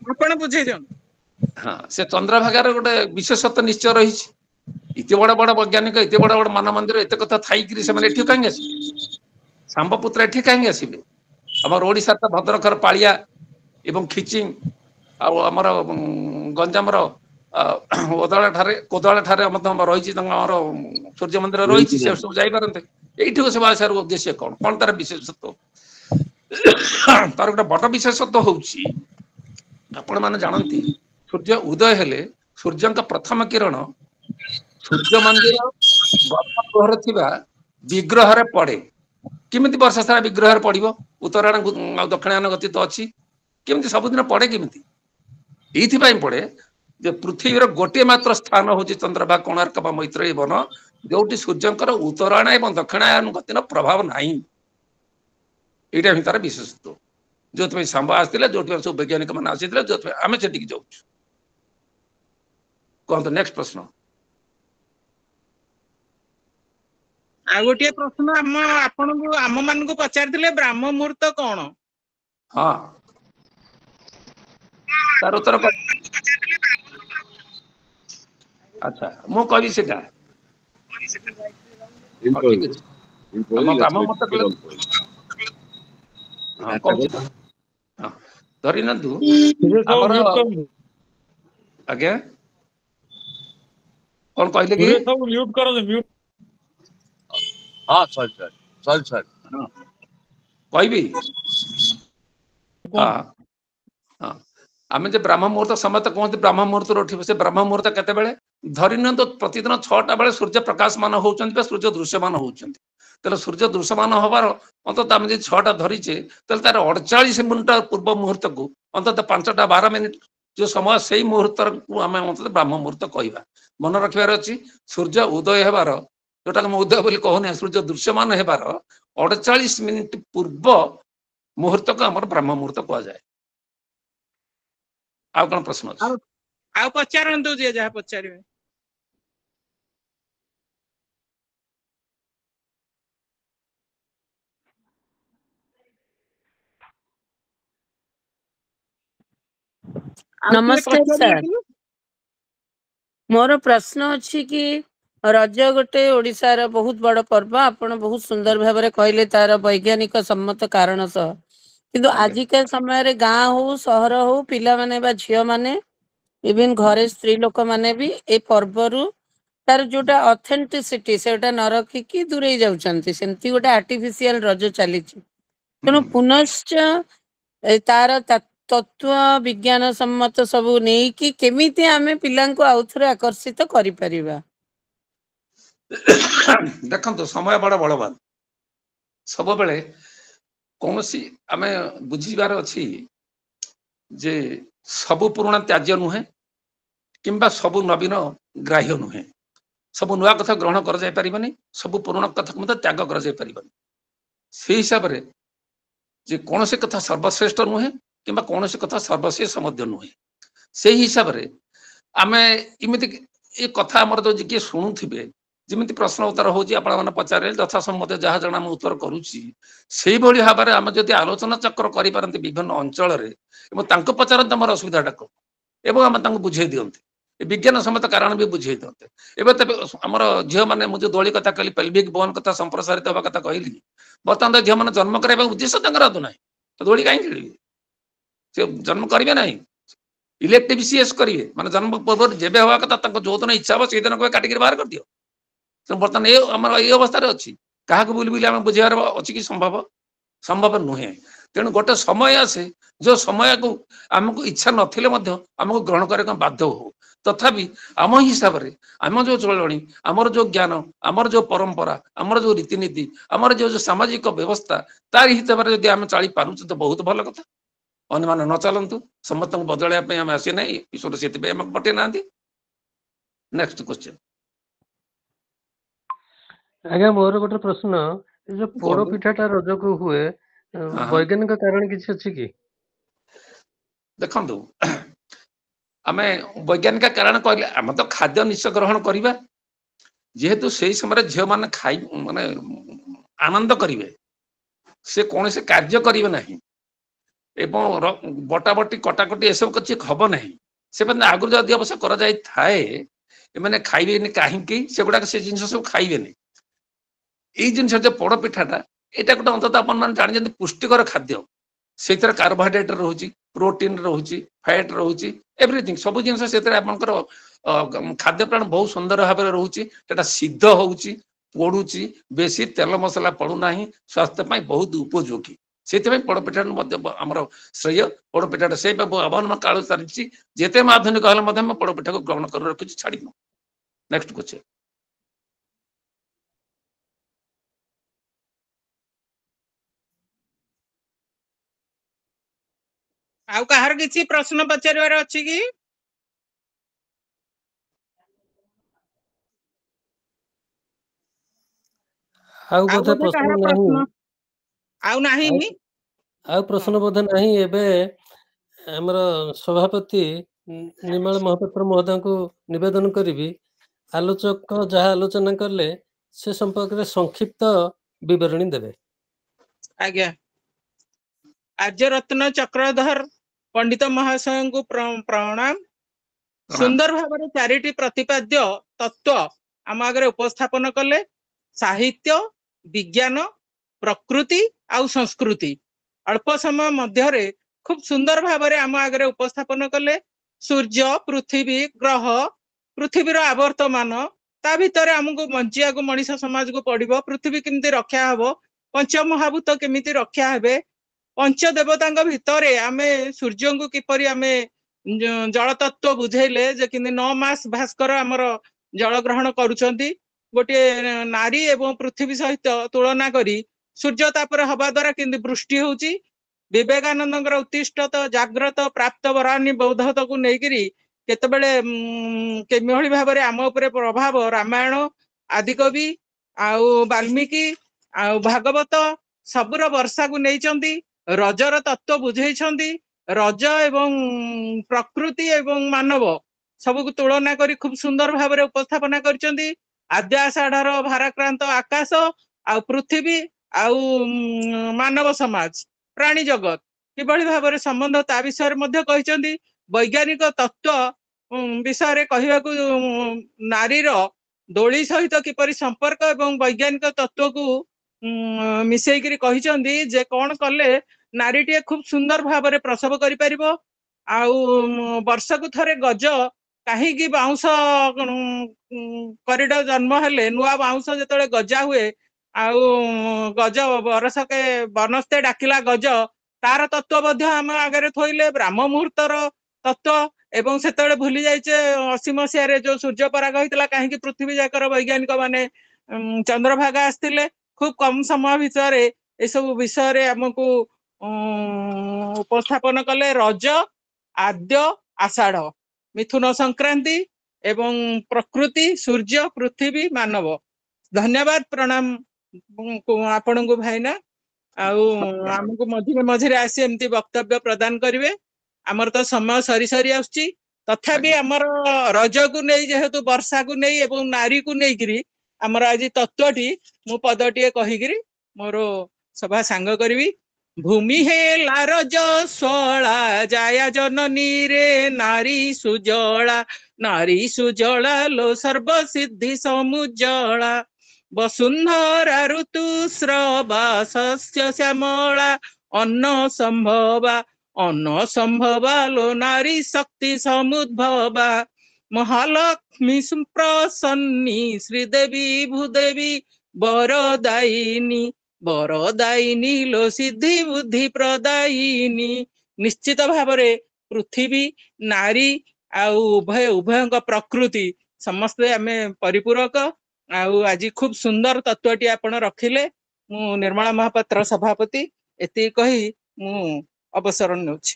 आपण बुझे दियं हाँ से चंद्रभागार गोटे विशेषत्व निश्चय रही इतने बड़ बड़ वैज्ञानिक इतने बड़ बड़ मान मंदिर एत कथा थी कहीं आस सांबपुत्र एठी कहीं आसबे ଆମର ओडिशा ତ ଭଦ୍ରକର ପାଳିଆ ଏବଂ ଖିଚିଂ ଆଉ ଆମର ଗଞ୍ଜାମର ଓଦଳା ଠାରେ ମଧ୍ୟ ରହିଛି ଆମର ସୂର୍ଯ୍ୟ ମନ୍ଦିର ରହିଛି ସେ ସବୁ ଯାଇପାରନ୍ତେ ଏଇଠିକୁ ସେବା ଆସିବାର ଉଦ୍ଦେଶ୍ୟ କଣ ତାର ବିଶେଷତ୍ୱ ତାର ଗୋଟେ ବଡ ବିଶେଷତ୍ୱ ହଉଛି ଆପଣ ମାନେ ଜାଣନ୍ତି ସୂର୍ଯ୍ୟ ଉଦୟ ହେଲେ ସୂର୍ଯ୍ୟଙ୍କ ପ୍ରଥମ କିରଣ ସୂର୍ଯ୍ୟ ମନ୍ଦିର ଗର୍ଭଗୃହରେ ଥିବା ବିଗ୍ରହରେ ପଡେ କେମିତି ବର୍ଷ ସାରା ବିଗ୍ରହରେ ପଡିବ ଉତ୍ତରାୟଣ ଆଉ ଦକ୍ଷିଣାୟନ ଗତି ତ ଅଛି କେମିତି ସବୁଦିନ ପଡେ କେମିତି ଏଇଥିପାଇଁ ପଡେ ଯେ ପୃଥିବୀର ଗୋଟିଏ ମାତ୍ର ସ୍ଥାନ ହଉଛି ଚନ୍ଦ୍ରଭାଗା କୋଣାର୍କ ବା ମୈତ୍ରେୟୀ ବନ ଯୋଉଠି ସୂର୍ଯ୍ୟଙ୍କର ଉତ୍ତରାୟଣ ଏବଂ ଦକ୍ଷିଣାୟନ ଗତିର ପ୍ରଭାବ ନାହିଁ ଏଇଟା ହିଁ ତାର ବିଶେଷତ୍ୱ ଯୋଉଥିପାଇଁ ସାମ୍ବ ଆସିଥିଲେ ଯୋଉଥିପାଇଁ ସବୁ ବୈଜ୍ଞାନିକ ମାନେ ଆସିଥିଲେ ଯୋଉଥିପାଇଁ ଆମେ ସେଠିକି ଯାଉଛୁ କୁହନ୍ତୁ ନେକ୍ସଟ ପ୍ରଶ୍ନ ଆଉ ଗୋଟିଏ ପ୍ରଶ୍ନ ଆମ ମାନଙ୍କୁ ପଚାରିଥିଲେ ବ୍ରାହ୍ମ ମୁହୂର୍ତ୍ତ କଣ? ହଁ ତାର ଉତ୍ତର ଆଚ୍ଛା ମୁଁ କହିବି ସେଟା ଠିକ ଅଛି ଆମ ବ୍ରାହ୍ମ ମୁହୂର୍ତ୍ତ ହଁ କହୁଛି ହଁ ଧରି ନିଅନ୍ତୁ ଆମର ଆଜ୍ଞା କଣ କହିଲେ କି ସବୁ ମ୍ୟୁଟ କରନ୍ତୁ ମ୍ୟୁଟ ହଁ ସରି କହିବି ହଁ ହଁ ଆମେ ଯେ ବ୍ରାହ୍ମ ମୁହୂର୍ତ୍ତ ସମସ୍ତେ କୁହନ୍ତି ବ୍ରାହ୍ମ ମୁହୂର୍ତ୍ତରୁ ଉଠିବ ସେ ବ୍ରାହ୍ମ ମୁହୂର୍ତ୍ତ କେତେବେଳେ ଧରି ନିଅନ୍ତୁ ପ୍ରତିଦିନ 6ଟା ବେଳେ ସୂର୍ଯ୍ୟ ପ୍ରକାଶମାନ ହଉଛନ୍ତି ବା ସୂର୍ଯ୍ୟ ଦୃଶ୍ୟମାନ ହଉଛନ୍ତି ତାହେଲେ ସୂର୍ଯ୍ୟ ଦୃଶ୍ୟମାନ ହବାର ଅନ୍ତତଃ ଆମେ ଯଦି 6ଟା ଧରିଛେ ତାହେଲେ ତାର 48 ମିନିଟ ପୂର୍ବ ମୁହୂର୍ତ୍ତକୁ ଅନ୍ତତଃ 5ଟା 12 ମିନିଟ ଯୋଉ ସମୟ ସେଇ ମୁହୂର୍ତ୍ତକୁ ଆମେ ଅନ୍ତତଃ ବ୍ରାହ୍ମ ମୁହୂର୍ତ୍ତ କହିବା ମନେ ରଖିବାର ଅଛି ସୂର୍ଯ୍ୟ ଉଦୟ ହେବାର ଯୋଉଟାକୁ ମୁଁ ଉଦୟ ବୋଲି କହୁନି ସୂର୍ଯ୍ୟ ଦୃଶ୍ୟମାନ ହେବାର 48 ମିନିଟ ପୂର୍ବ ମୁହୂର୍ତ୍ତକୁ ଆମର ବ୍ରାହ୍ମ ମୁହୂର୍ତ୍ତ କୁହାଯାଏ ଆଉ କଣ ପ୍ରଶ୍ନ ଅଛି ଆଉ ପଚାରନ୍ତୁ ଯିଏ ଯାହା ପଚାରିବେ ନମସ୍କାର ସାର୍ ମୋର ପ୍ରଶ୍ନ ଅଛି କି ରଜ ଗୋଟେ ଓଡ଼ିଶାର ବହୁତ ବଡ଼ ପର୍ବ ଆପଣ ବହୁତ ସୁନ୍ଦର ଭାବରେ କହିଲେ ତାର ବୈଜ୍ଞାନିକ ସମ୍ମତ କାରଣ ସହ କିନ୍ତୁ ଆଜିକା ସମୟରେ ଗାଁ ହଉ ସହର ହଉ ପିଲାମାନେ ବା ଝିଅମାନେ ଇଭିନ୍ ଘରେ ସ୍ତ୍ରୀ ଲୋକମାନେ ବି ଏ ପର୍ବରୁ ତାର ଯୋଉଟା ଅଥେଣ୍ଟିସିଟି ସେଟା ନ ରଖିକି ଦୂରେଇ ଯାଉଛନ୍ତି ସେମିତି ଗୋଟେ ଆର୍ଟିଫିସିଆଲ ରଜ ଚାଲିଛି ତେଣୁ ପୁନଶ୍ଚ ତାର ତତ୍ତ୍ୱ ବିଜ୍ଞାନ ସମ୍ମତ ସବୁ ନେଇକି କେମିତି ଆମେ ପିଲାଙ୍କୁ ଆଉଥରେ ଆକର୍ଷିତ କରିପାରିବା ଦେଖନ୍ତୁ ସମୟ ବଡ଼ ବଳବାନ ସବୁବେଳେ କୌଣସି ଆମେ ବୁଝିବାର ଅଛି ଯେ ସବୁ ପୁରୁଣା ତ୍ୟାଜ୍ୟ ନୁହେଁ କିମ୍ବା ସବୁ ନବୀନ ଗ୍ରାହ୍ୟ ନୁହେଁ ସବୁ ନୂଆ କଥା ଗ୍ରହଣ କରାଯାଇ ପାରିବନି ସବୁ ପୁରୁଣା କଥାକୁ ମଧ୍ୟ ତ୍ୟାଗ କରାଯାଇ ପାରିବନି ସେଇ ହିସାବରେ ଯେ କୌଣସି କଥା ସର୍ବଶ୍ରେଷ୍ଠ ନୁହେଁ କିମ୍ବା କୌଣସି କଥା ସର୍ବଶେଷ ମଧ୍ୟ ନୁହେଁ ସେଇ ହିସାବରେ ଆମେ ଏମିତି ଏ କଥା ଆମର ଯୋଉ କିଏ ଶୁଣୁଥିବେ ଯେମିତି ପ୍ରଶ୍ନ ଉତ୍ତର ହଉଛି ଆପଣମାନେ ପଚାରିଲେ ଯଥାସମ୍ମତ ଯାହା ଜଣା ମୁଁ ଉତ୍ତର କରୁଛି ସେଇଭଳି ଭାବରେ ଆମେ ଯଦି ଆଲୋଚନା ଚକ୍ର କରିପାରନ୍ତି ବିଭିନ୍ନ ଅଞ୍ଚଳରେ ଏବଂ ତାଙ୍କୁ ପଚାରନ୍ତି ଆମର ଅସୁବିଧାଟା କଣ ଏବଂ ଆମେ ତାଙ୍କୁ ବୁଝେଇ ଦିଅନ୍ତି ବିଜ୍ଞାନ ସମ୍ମତ କାରଣ ବି ବୁଝେଇ ଦିଅନ୍ତେ ଏବେ ତେବେ ଆମର ଝିଅମାନେ ମୁଁ ଯୋଉ ଦୋଳି କଥା କହିଲି ପେଲଭିକ ବୋନ୍ କଥା ସମ୍ପ୍ରସାରିତ ହେବା କଥା କହିଲି ବର୍ତ୍ତମାନ ଝିଅମାନେ ଜନ୍ମ କରିବା ଉଦ୍ଦେଶ୍ୟ ତାଙ୍କର ନାହିଁ ଦୋଳି କାହିଁକି ଖେଳିବେ ସେ ଜନ୍ମ କରିବେ ନାହିଁ ଇଲେକ୍ଟିଭ ସିଏସ୍ କରିବେ ମାନେ ଜନ୍ମ ପୂର୍ବରୁ ଯେବେ ହେବା କଥା ତାଙ୍କ ଯୋଉଦିନ ଇଚ୍ଛା ହବ ସେଇଦିନ କହିବେ କାଟିକି ବାହାର କରିଦିଅ ବର୍ତ୍ତମାନ ଆମର ଏଇ ଅବସ୍ଥାରେ ଅଛି କାହାକୁ ବୁଲି ବୁଲି ଆମେ ବୁଝେଇବାର ଅଛି କି ସମ୍ଭବ ନୁହେଁ ତେଣୁ ଗୋଟେ ସମୟ ଆସେ ଯୋଉ ସମୟକୁ ଆମକୁ ଇଚ୍ଛା ନଥିଲେ ମଧ୍ୟ ଆମକୁ ଗ୍ରହଣ କରିବାକୁ ବାଧ୍ୟ ହଉ ତଥାପି ଆମ ହିସାବରେ ଆମ ଯୋଉ ଚଳଣି ଆମର ଯୋଉ ଜ୍ଞାନ ଆମର ଯୋଉ ପରମ୍ପରା ଆମର ଯୋଉ ରୀତିନୀତି ଆମର ଯୋଉ ସାମାଜିକ ବ୍ୟବସ୍ଥା ତାରି ହିସାବରେ ଯଦି ଆମେ ଚାଲି ପାରୁଛୁ ତ ବହୁତ ଭଲ କଥା ଅନ୍ୟମାନେ ନ ଚାଲନ୍ତୁ ସମସ୍ତଙ୍କୁ ବଦଳାଇବା ପାଇଁ ଆମେ ଆସି ନାହିଁ ଈଶ୍ୱର ସେଥିପାଇଁ ଆମକୁ ପଠେଇ ନାହାନ୍ତି ନେକ୍ସଟ କ୍ୱେଶ୍ଚନ ଆଜ୍ଞା ମୋର ଗୋଟେ ପ୍ରଶ୍ନ ଏ ଯୋଉ ପୋଡ ପିଠାଟା ରଜକୁ ହୁଏ ବୈଜ୍ଞାନିକ କାରଣ କିଛି ଅଛି କି ଦେଖନ୍ତୁ ଆମେ ବୈଜ୍ଞାନିକ କାରଣ କହିଲେ ଆମେ ତ ଖାଦ୍ୟ ନିଶ୍ଚୟ ଗ୍ରହଣ କରିବା ଯେହେତୁ ସେଇ ସମୟରେ ଝିଅମାନେ ଖାଇ ମାନେ ଆନନ୍ଦ କରିବେ ସେ କୌଣସି କାର୍ଯ୍ୟ କରିବେ ନାହିଁ ଏବଂ ବଟାବଟି କଟାକଟି ଏସବୁ କିଛି ହବ ନାହିଁ ସେମାନେ ଆଗରୁ ଯଦି ଅବଶ୍ୟ କରାଯାଇଥାଏ ଏମାନେ ଖାଇବେନି କାହିଁକି ସେଗୁଡାକ ସେ ଜିନିଷ ସବୁ ଖାଇବେନି ଏଇ ଜିନିଷ ଯୋଉ ପୋଡ ପିଠାଟା ଏଇଟା ଗୋଟେ ଅନ୍ତତଃ ଆପଣ ମାନେ ଜାଣିଛନ୍ତି ପୁଷ୍ଟିକର ଖାଦ୍ୟ ସେଥିରେ କାର୍ବୋହାଇଡ୍ରେଟ ରହୁଛି ପ୍ରୋଟିନ ରହୁଛି ଫ୍ୟାଟ ରହୁଛି ଏଭ୍ରିଥିଙ୍ଗ ସବୁ ଜିନିଷ ସେଥିରେ ଆପଣଙ୍କର ଖାଦ୍ୟ ପ୍ରାଣ ବହୁତ ସୁନ୍ଦର ଭାବରେ ରହୁଛି ସେଟା ସିଦ୍ଧ ହଉଛି ପଡୁଛି ବେଶୀ ତେଲ ମସଲା ପଡୁନାହିଁ ସ୍ୱାସ୍ଥ୍ୟ ପାଇଁ ବହୁତ ଉପଯୋଗୀ ସେଥିପାଇଁ ପୋଡପିଠା ମଧ୍ୟ ଆମର ଶ୍ରେୟ ପୋଡପିଠାଟା ସେଇ ଆହ୍ୱାନ କାଳ ଚାଲିଛି ଯେତେ ଆଧୁନିକ ହେଲେ ମଧ୍ୟ ଆମେ ପୋଡପିଠାକୁ ଗ୍ରହଣ କରି ରଖୁଛି ଛାଡିନୁ। Next question. ଆଉ କାହାର କିଛି ପ୍ରଶ୍ନ ପଚାରିବାର ଅଛି କି? ଆଉ ଆଉ ବୋଧେ ବୋଧେ କାହାର ପ୍ରଶ୍ନ ନାହିଁ। ପ୍ରଶ୍ନ ଆଉ ନାହିଁ? ଆଉ ପ୍ରଶ୍ନ ବୋଧେ ନାହିଁ। ଏବେ ଆମର ସଭାପତି ନିର୍ମଳ ମହାପାତ୍ର ମହୋଦୟଙ୍କୁ ନିବେଦନ କରିବି ଆଲୋଚକ ଯାହା ଆଲୋଚନା କଲେ ସେ ସମ୍ପର୍କରେ ସଂକ୍ଷିପ୍ତ ବିବରଣୀ ଦେବେ। ଆଜ୍ଞା। ଆର୍ଯ୍ୟରତ୍ନ ଚକ୍ରଧର ପଣ୍ଡିତ ମହାଶୟଙ୍କୁ ପ୍ରଣାମ। ସୁନ୍ଦର ଭାବରେ 4ଟି ପ୍ରତିପାଦ୍ୟ ତତ୍ତ୍ୱ ଆମ ଆଗରେ ଉପସ୍ଥାପନ କଲେ। ସାହିତ୍ୟ, ବିଜ୍ଞାନ, ପ୍ରକୃତି ଆଉ ସଂସ୍କୃତି ଅଳ୍ପ ସମୟ ମଧ୍ୟରେ ଖୁବ ସୁନ୍ଦର ଭାବରେ ଆମ ଆଗରେ ଉପସ୍ଥାପନ କଲେ। ସୂର୍ଯ୍ୟ, ପୃଥିବୀ, ଗ୍ରହ, ପୃଥିବୀର ଆବର୍ତ୍ତମାନ, ତା ଭିତରେ ଆମକୁ ବଞ୍ଚିବାକୁ ମଣିଷ ସମାଜକୁ ପଡିବ, ପୃଥିବୀ କେମିତି ରକ୍ଷା ହବ, ପଞ୍ଚମହାଭୂତ କେମିତି ରକ୍ଷା ହେବେ, ପଞ୍ଚଦେବତାଙ୍କ ଭିତରେ ଆମେ ସୂର୍ଯ୍ୟଙ୍କୁ କିପରି ଆମେ ଜଳ ତତ୍ତ୍ୱ ବୁଝେଇଲେ ଯେ କିନ୍ତୁ 9 ମାସ ଭାସ୍କର ଆମର ଜଳ ଗ୍ରହଣ କରୁଛନ୍ତି। ଗୋଟିଏ ନାରୀ ଏବଂ ପୃଥିବୀ ସହିତ ତୁଳନା କରି ସୂର୍ଯ୍ୟ ତାପରେ ହବା ଦ୍ୱାରା କେମିତି ବୃଷ୍ଟି ହଉଛି, ବିବେକାନନ୍ଦଙ୍କର ଉତ୍ତିଷ୍ଠତ ଜାଗ୍ରତ ପ୍ରାପ୍ତ ବରାନୀ ବୌଦ୍ଧତକୁ ନେଇକିରି କେତେବେଳେ କିଭଳି ଭାବରେ ଆମ ଉପରେ ପ୍ରଭାବ ରାମାୟଣ, ଆଦିକବି ଆଉ ବାଲ୍ମୀକି ଆଉ ଭାଗବତ ସବୁର ବର୍ଷାକୁ ନେଇଛନ୍ତି। ରଜର ତତ୍ତ୍ୱ ବୁଝେଇଛନ୍ତି। ରଜ ଏବଂ ପ୍ରକୃତି ଏବଂ ମାନବ ସବୁକୁ ତୁଳନା କରି ଖୁବ ସୁନ୍ଦର ଭାବରେ ଉପସ୍ଥାପନା କରିଛନ୍ତି। ଆଦ୍ୟ ଆଷାଢର ଭାରାକ୍ରାନ୍ତ ଆକାଶ ଆଉ ପୃଥିବୀ ଆଉ ମାନବ ସମାଜ, ପ୍ରାଣୀ ଜଗତ କିଭଳି ଭାବରେ ସମ୍ବନ୍ଧ ତା ବିଷୟରେ ମଧ୍ୟ କହିଛନ୍ତି। ବୈଜ୍ଞାନିକ ତତ୍ତ୍ୱ ବିଷୟରେ କହିବାକୁ ନାରୀର ଦୋଳି ସହିତ କିପରି ସମ୍ପର୍କ ଏବଂ ବୈଜ୍ଞାନିକ ତତ୍ତ୍ୱକୁ ମିଶେଇକିରି କହିଛନ୍ତି ଯେ କଣ କଲେ ନାରୀଟିଏ ଖୁବ ସୁନ୍ଦର ଭାବରେ ପ୍ରସବ କରିପାରିବ। ଆଉ ବର୍ଷକୁ ଥରେ ଗଜ କାହିଁକି ବାଉଁଶ କରିଡର ଜନ୍ମ ହେଲେ ନୂଆ ବାଉଁଶ ଯେତେବେଳେ ଗଜା ହୁଏ ଆଉ ଗଜ ବରଷକେ ବନସ୍ତେ ଡାକିଲା ଗଜ, ତାର ତତ୍ତ୍ୱ ମଧ୍ୟ ଆମ ଆଗରେ ଥୋଇଲେ। ବ୍ରାହ୍ମ ମୁହୂର୍ତ୍ତର ତତ୍ତ୍ୱ ଏବଂ ସେତେବେଳେ ଭୁଲି ଯାଇଛେ 80 ମସିହାରେ ଯୋଉ ସୂର୍ଯ୍ୟ ପରାଗ ହେଇଥିଲା କାହିଁକି ପୃଥିବୀ ଯାକର ବୈଜ୍ଞାନିକ ମାନେ ଚନ୍ଦ୍ରଭାଗା ଆସିଥିଲେ। ଖୁବ କମ ସମୟ ଭିତରେ ଏସବୁ ବିଷୟରେ ଆମକୁ ଉପସ୍ଥାପନ କଲେ। ରଜ, ଆଦ୍ୟ ଆଷାଢ, ମିଥୁନ ସଂକ୍ରାନ୍ତି ଏବଂ ପ୍ରକୃତି, ସୂର୍ଯ୍ୟ, ପୃଥିବୀ, ମାନବ। ଧନ୍ୟବାଦ, ପ୍ରଣାମ ଆପଣଙ୍କୁ ଭାଇନା। ଆଉ ଆମକୁ ମଝିରେ ମଝିରେ ଆସି ଏମିତି ବକ୍ତବ୍ୟ ପ୍ରଦାନ କରିବେ। ଆମର ତ ସମୟ ସରି ସରି ଆସୁଛି, ତଥାପି ଆମର ରଜକୁ ନେଇ ଯେହେତୁ ବର୍ଷାକୁ ନେଇ ଏବଂ ନାରୀକୁ ନେଇକିରି ଆମର ଆଜି ତତ୍ତ୍ୱଟି ମୁଁ ପଦଟିଏ କହିକିରି ମୋର ସଭା ସାଙ୍ଗ କରିବି। ଭୂମି ହେଲା ରଜସ୍ୱଳା ଜାୟା ଜନନୀରେ ନାରୀ ସୁଜଳା, ନାରୀ ସୁଜଳା ଲୋ ସର୍ବସିଦ୍ଧି ସମୁଜ୍ଜଳା, ବସୁନ୍ଧରା ଋତୁସ୍ରବା ଶସ୍ୟ ଶ୍ୟାମଳା, ଅନ୍ନ ସମ୍ଭବା, ଅନ୍ନ ସମ୍ଭବା ଲୋ ନାରୀ ଶକ୍ତି ସମୁଦ୍ଭବା, ମହାଲକ୍ଷ୍ମୀ ସୁପ୍ରସନ୍ନି ଶ୍ରୀଦେବୀ ଭୂଦେବୀ ବରଦାୟିନୀ, ବରଦାୟିନୀ ଲୋ ସିଦ୍ଧି ବୁଦ୍ଧି ପ୍ରଦାୟିନୀ। ନିଶ୍ଚିତ ଭାବରେ ପୃଥିବୀ, ନାରୀ ଆଉ ଉଭୟଙ୍କ ପ୍ରକୃତି ସମସ୍ତେ ଆମେ ପରିପୂରକ। ଆଉ ଆଜି ଖୁବ ସୁନ୍ଦର ତତ୍ତ୍ୱଟି ଆପଣ ରଖିଲେ। ମୁଁ ନିର୍ମଳା ମହାପାତ୍ର ସଭାପତି ଏତିକି କହି ମୁଁ ଅବସର ନେଉଛି।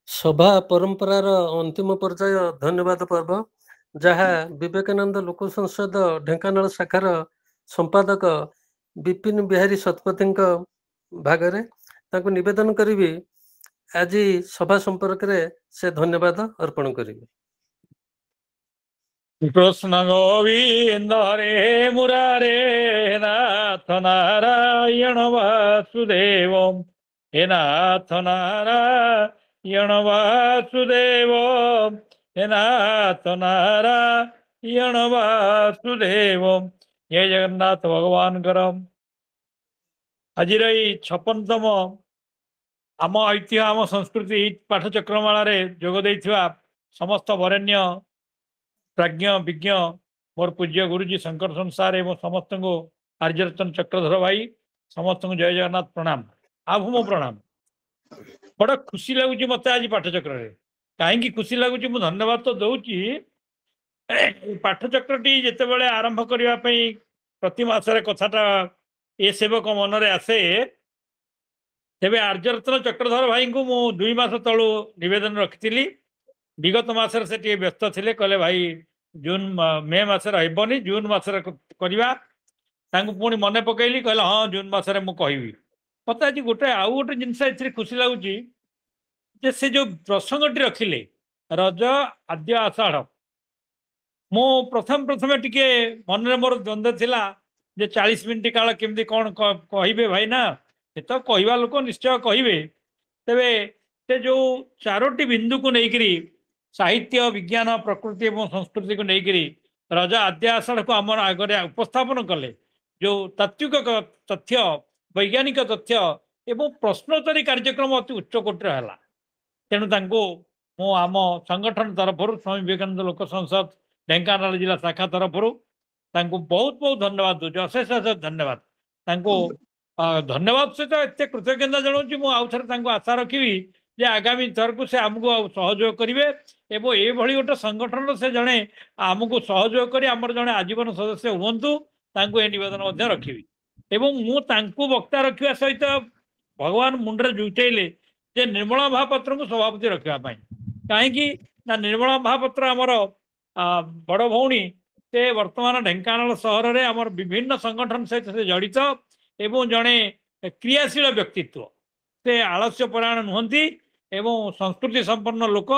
ସଭା ପରମ୍ପରାର ଅନ୍ତିମ ପର୍ଯ୍ୟାୟ ଧନ୍ୟବାଦ ପର୍ବ, ଯାହା ବିବେକାନନ୍ଦ ଲୋକ ସଂସଦ ଢେଙ୍କାନାଳ ଶାଖାର ସମ୍ପାଦକ ବିପିନ ବିହାରୀ ଶତପଥୀଙ୍କ ଭାଗରେ। ତାଙ୍କୁ ନିବେଦନ କରିବି ଆଜି ସଭା ସମ୍ପର୍କରେ ସେ ଧନ୍ୟବାଦ ଅର୍ପଣ କରିବେ। କୃଷ୍ଣ ଗୋବିନ୍ଦ ହରେ ମୁରାରେ ନାଥ ନାରାୟଣ ବାସୁଦେବ, ହେ ନାଥ ନାରାୟଣ ବାସୁଦେବ, ହେ ନାଥ ନାରାୟଣ ବାସୁଦେବ, जय जगन्नाथ भगवान आज 56तम आम ऐतिह्य आम संस्कृति पाठचक्रमाल जोग देइथिबा समस्त वरेण्य प्राज्ञ विज्ञ मोर पूज्य गुरुजी शंकर संसार एवं समस्त को आर्यरतन चक्रधर भाई समस्त को जय जगन्नाथ प्रणाम आभूम प्रणाम। बड़ा खुशी लगुच मत आज पाठचक्र कहीं खुशी लगुच मु धन्यवाद तो दौची पाठचक्रटी जिते बड़े आरंभ करने प्रति मासरे कथाटा ए सेवक मनरे आसे तेबे आर्यरत्न चक्रधर भाई को मु 2 मास तलू निवेदन रखी विगत मसरे से व्यस्त थे कहले भाई जून मे मसरे हेबनी जून मसरे करवा पुणी मन पकईली कहले हाँ जून मसरे मु कहबी मत आज गोटे आउ गोटे जिनस ए खुशी लगुच से जो प्रसंगटी रखिले रज आद्य आषाढ़ मो प्रथम टिके मन मोर द्वंद्व थिला जे 40 मिनिट काल केमती कौन कहे भाई ना ये तो कहवा लोक निश्चय कहे तेरे से जो 4टी बिंदु को लेकर साहित्य विज्ञान प्रकृति और संस्कृति को लेकर रज आद्य आषाढ़ को आम आगे उपस्थापन कले जो तात्विक तथ्य वैज्ञानिक तथ्य एवं प्रश्नोत्तरी कार्यक्रम अति उच्चकोटर है तेणु मो आम संगठन तरफ स्वामी विवेकानंद लोक संसद ढेंकानाल जिला शाखा तरफ बहुत बहुत धन्यवाद दूसरे अशेष अशेष धन्यवाद धन्यवाद सहित एत कृतज्ञता जनाऊँ मुझे आउ थे आशा रखी जे आगामी थर को से आमको सहयोग करेंगे एवं ये गोटे संगठन से जड़े आमको सहयोग कर आमर जड़े आजीवन सदस्य हूँ ये नवेदन रखी एवं मु वक्ता रखा सहित भगवान मुंडे जुटेले जे निर्मला महापात्र को सभापति रखापी कहीं निर्मला महापात्र आमर बड़ भौणी से वर्तमान ढेंकानाल सहर में आमर विभिन्न संगठन सहित से जड़ित एवं जड़े क्रियाशील व्यक्तित्व से आलस्य परायण नुहति एवं संस्कृति संपन्न लोक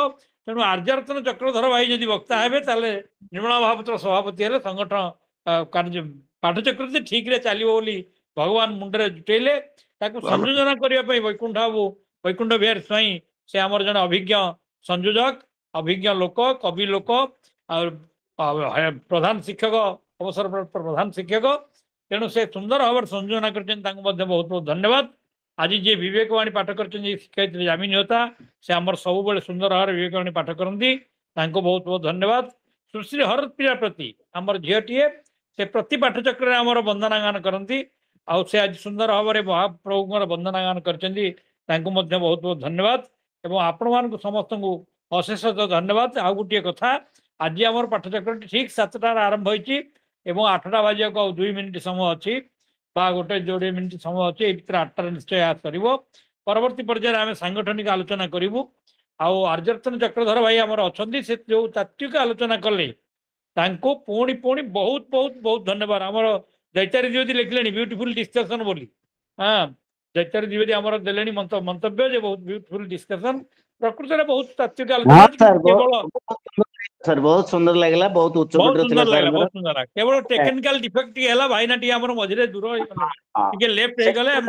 तेणु आर्यरत्न चक्रधर भाई जदि वक्ता हे ताले निर्मला महापात्र सभापति हेले संगठन कार्य पाठचक्र ठीक रे चलो बोली भगवान मुंडे जुटेले संयोजन करने वैकुंठ बाबू वैकुंठ बिहारी स्वाई से आमर जन अभिज्ञ संयोजक अभिज्ञ लोक कवि लोक प्रधान शिक्षक अवसर प्रधान शिक्षक तेणु से सुंदर भाव संयोजन कर बहुत बहुत धन्यवाद। आज जी विवेकवाणी पाठ कर शिक्षयित्री जामिनी होता से आमर सब बड़े सुंदर भाव विवेकवाणी पाठ करती बहुत बहुत धन्यवाद। सुश्री हरप्रिया प्रति आमर झीटीए से प्रति पाठचक्र आमर वंदनागान करती से आज सुंदर भाव में महाप्रभु वंदनागान कर बहुत बहुत धन्यवाद एवं आपण मान समस्त को अशेष धन्यवाद। आउ गोटे कथा आज आम पाठचक्र ठीक 7टार आरंभ होती 8टा बाजिया को 2 मिनिट समय अच्छी गोटे 2 मिनिट समय अच्छी भर 8टार निश्चय कर परवर्ती पर्यायर आम सांगठनिक आलोचना करूँ। आर्यरत्न चक्रधर भाई आमर अच्छा से जो तात्विक आलोचना कले पुणी पुणी बहुत बहुत बहुत धन्यवाद। आमर दैत्यारी द्विवेदी लिखले ब्यूटीफुल डिस्कसन बोली हाँ दैत्यारी द्विवेदी आमर देले मंतव्य बहुत ब्यूटीफुल डिस्कसन प्रकृति में बहुत तात्विक आलोचना सर बहुत सुंदर लगला बहुत उच्च बहुत सुंदर केवल टेक्निकल डिफेक्ट है भाई ना मझे दूर लेफ्ट हो गले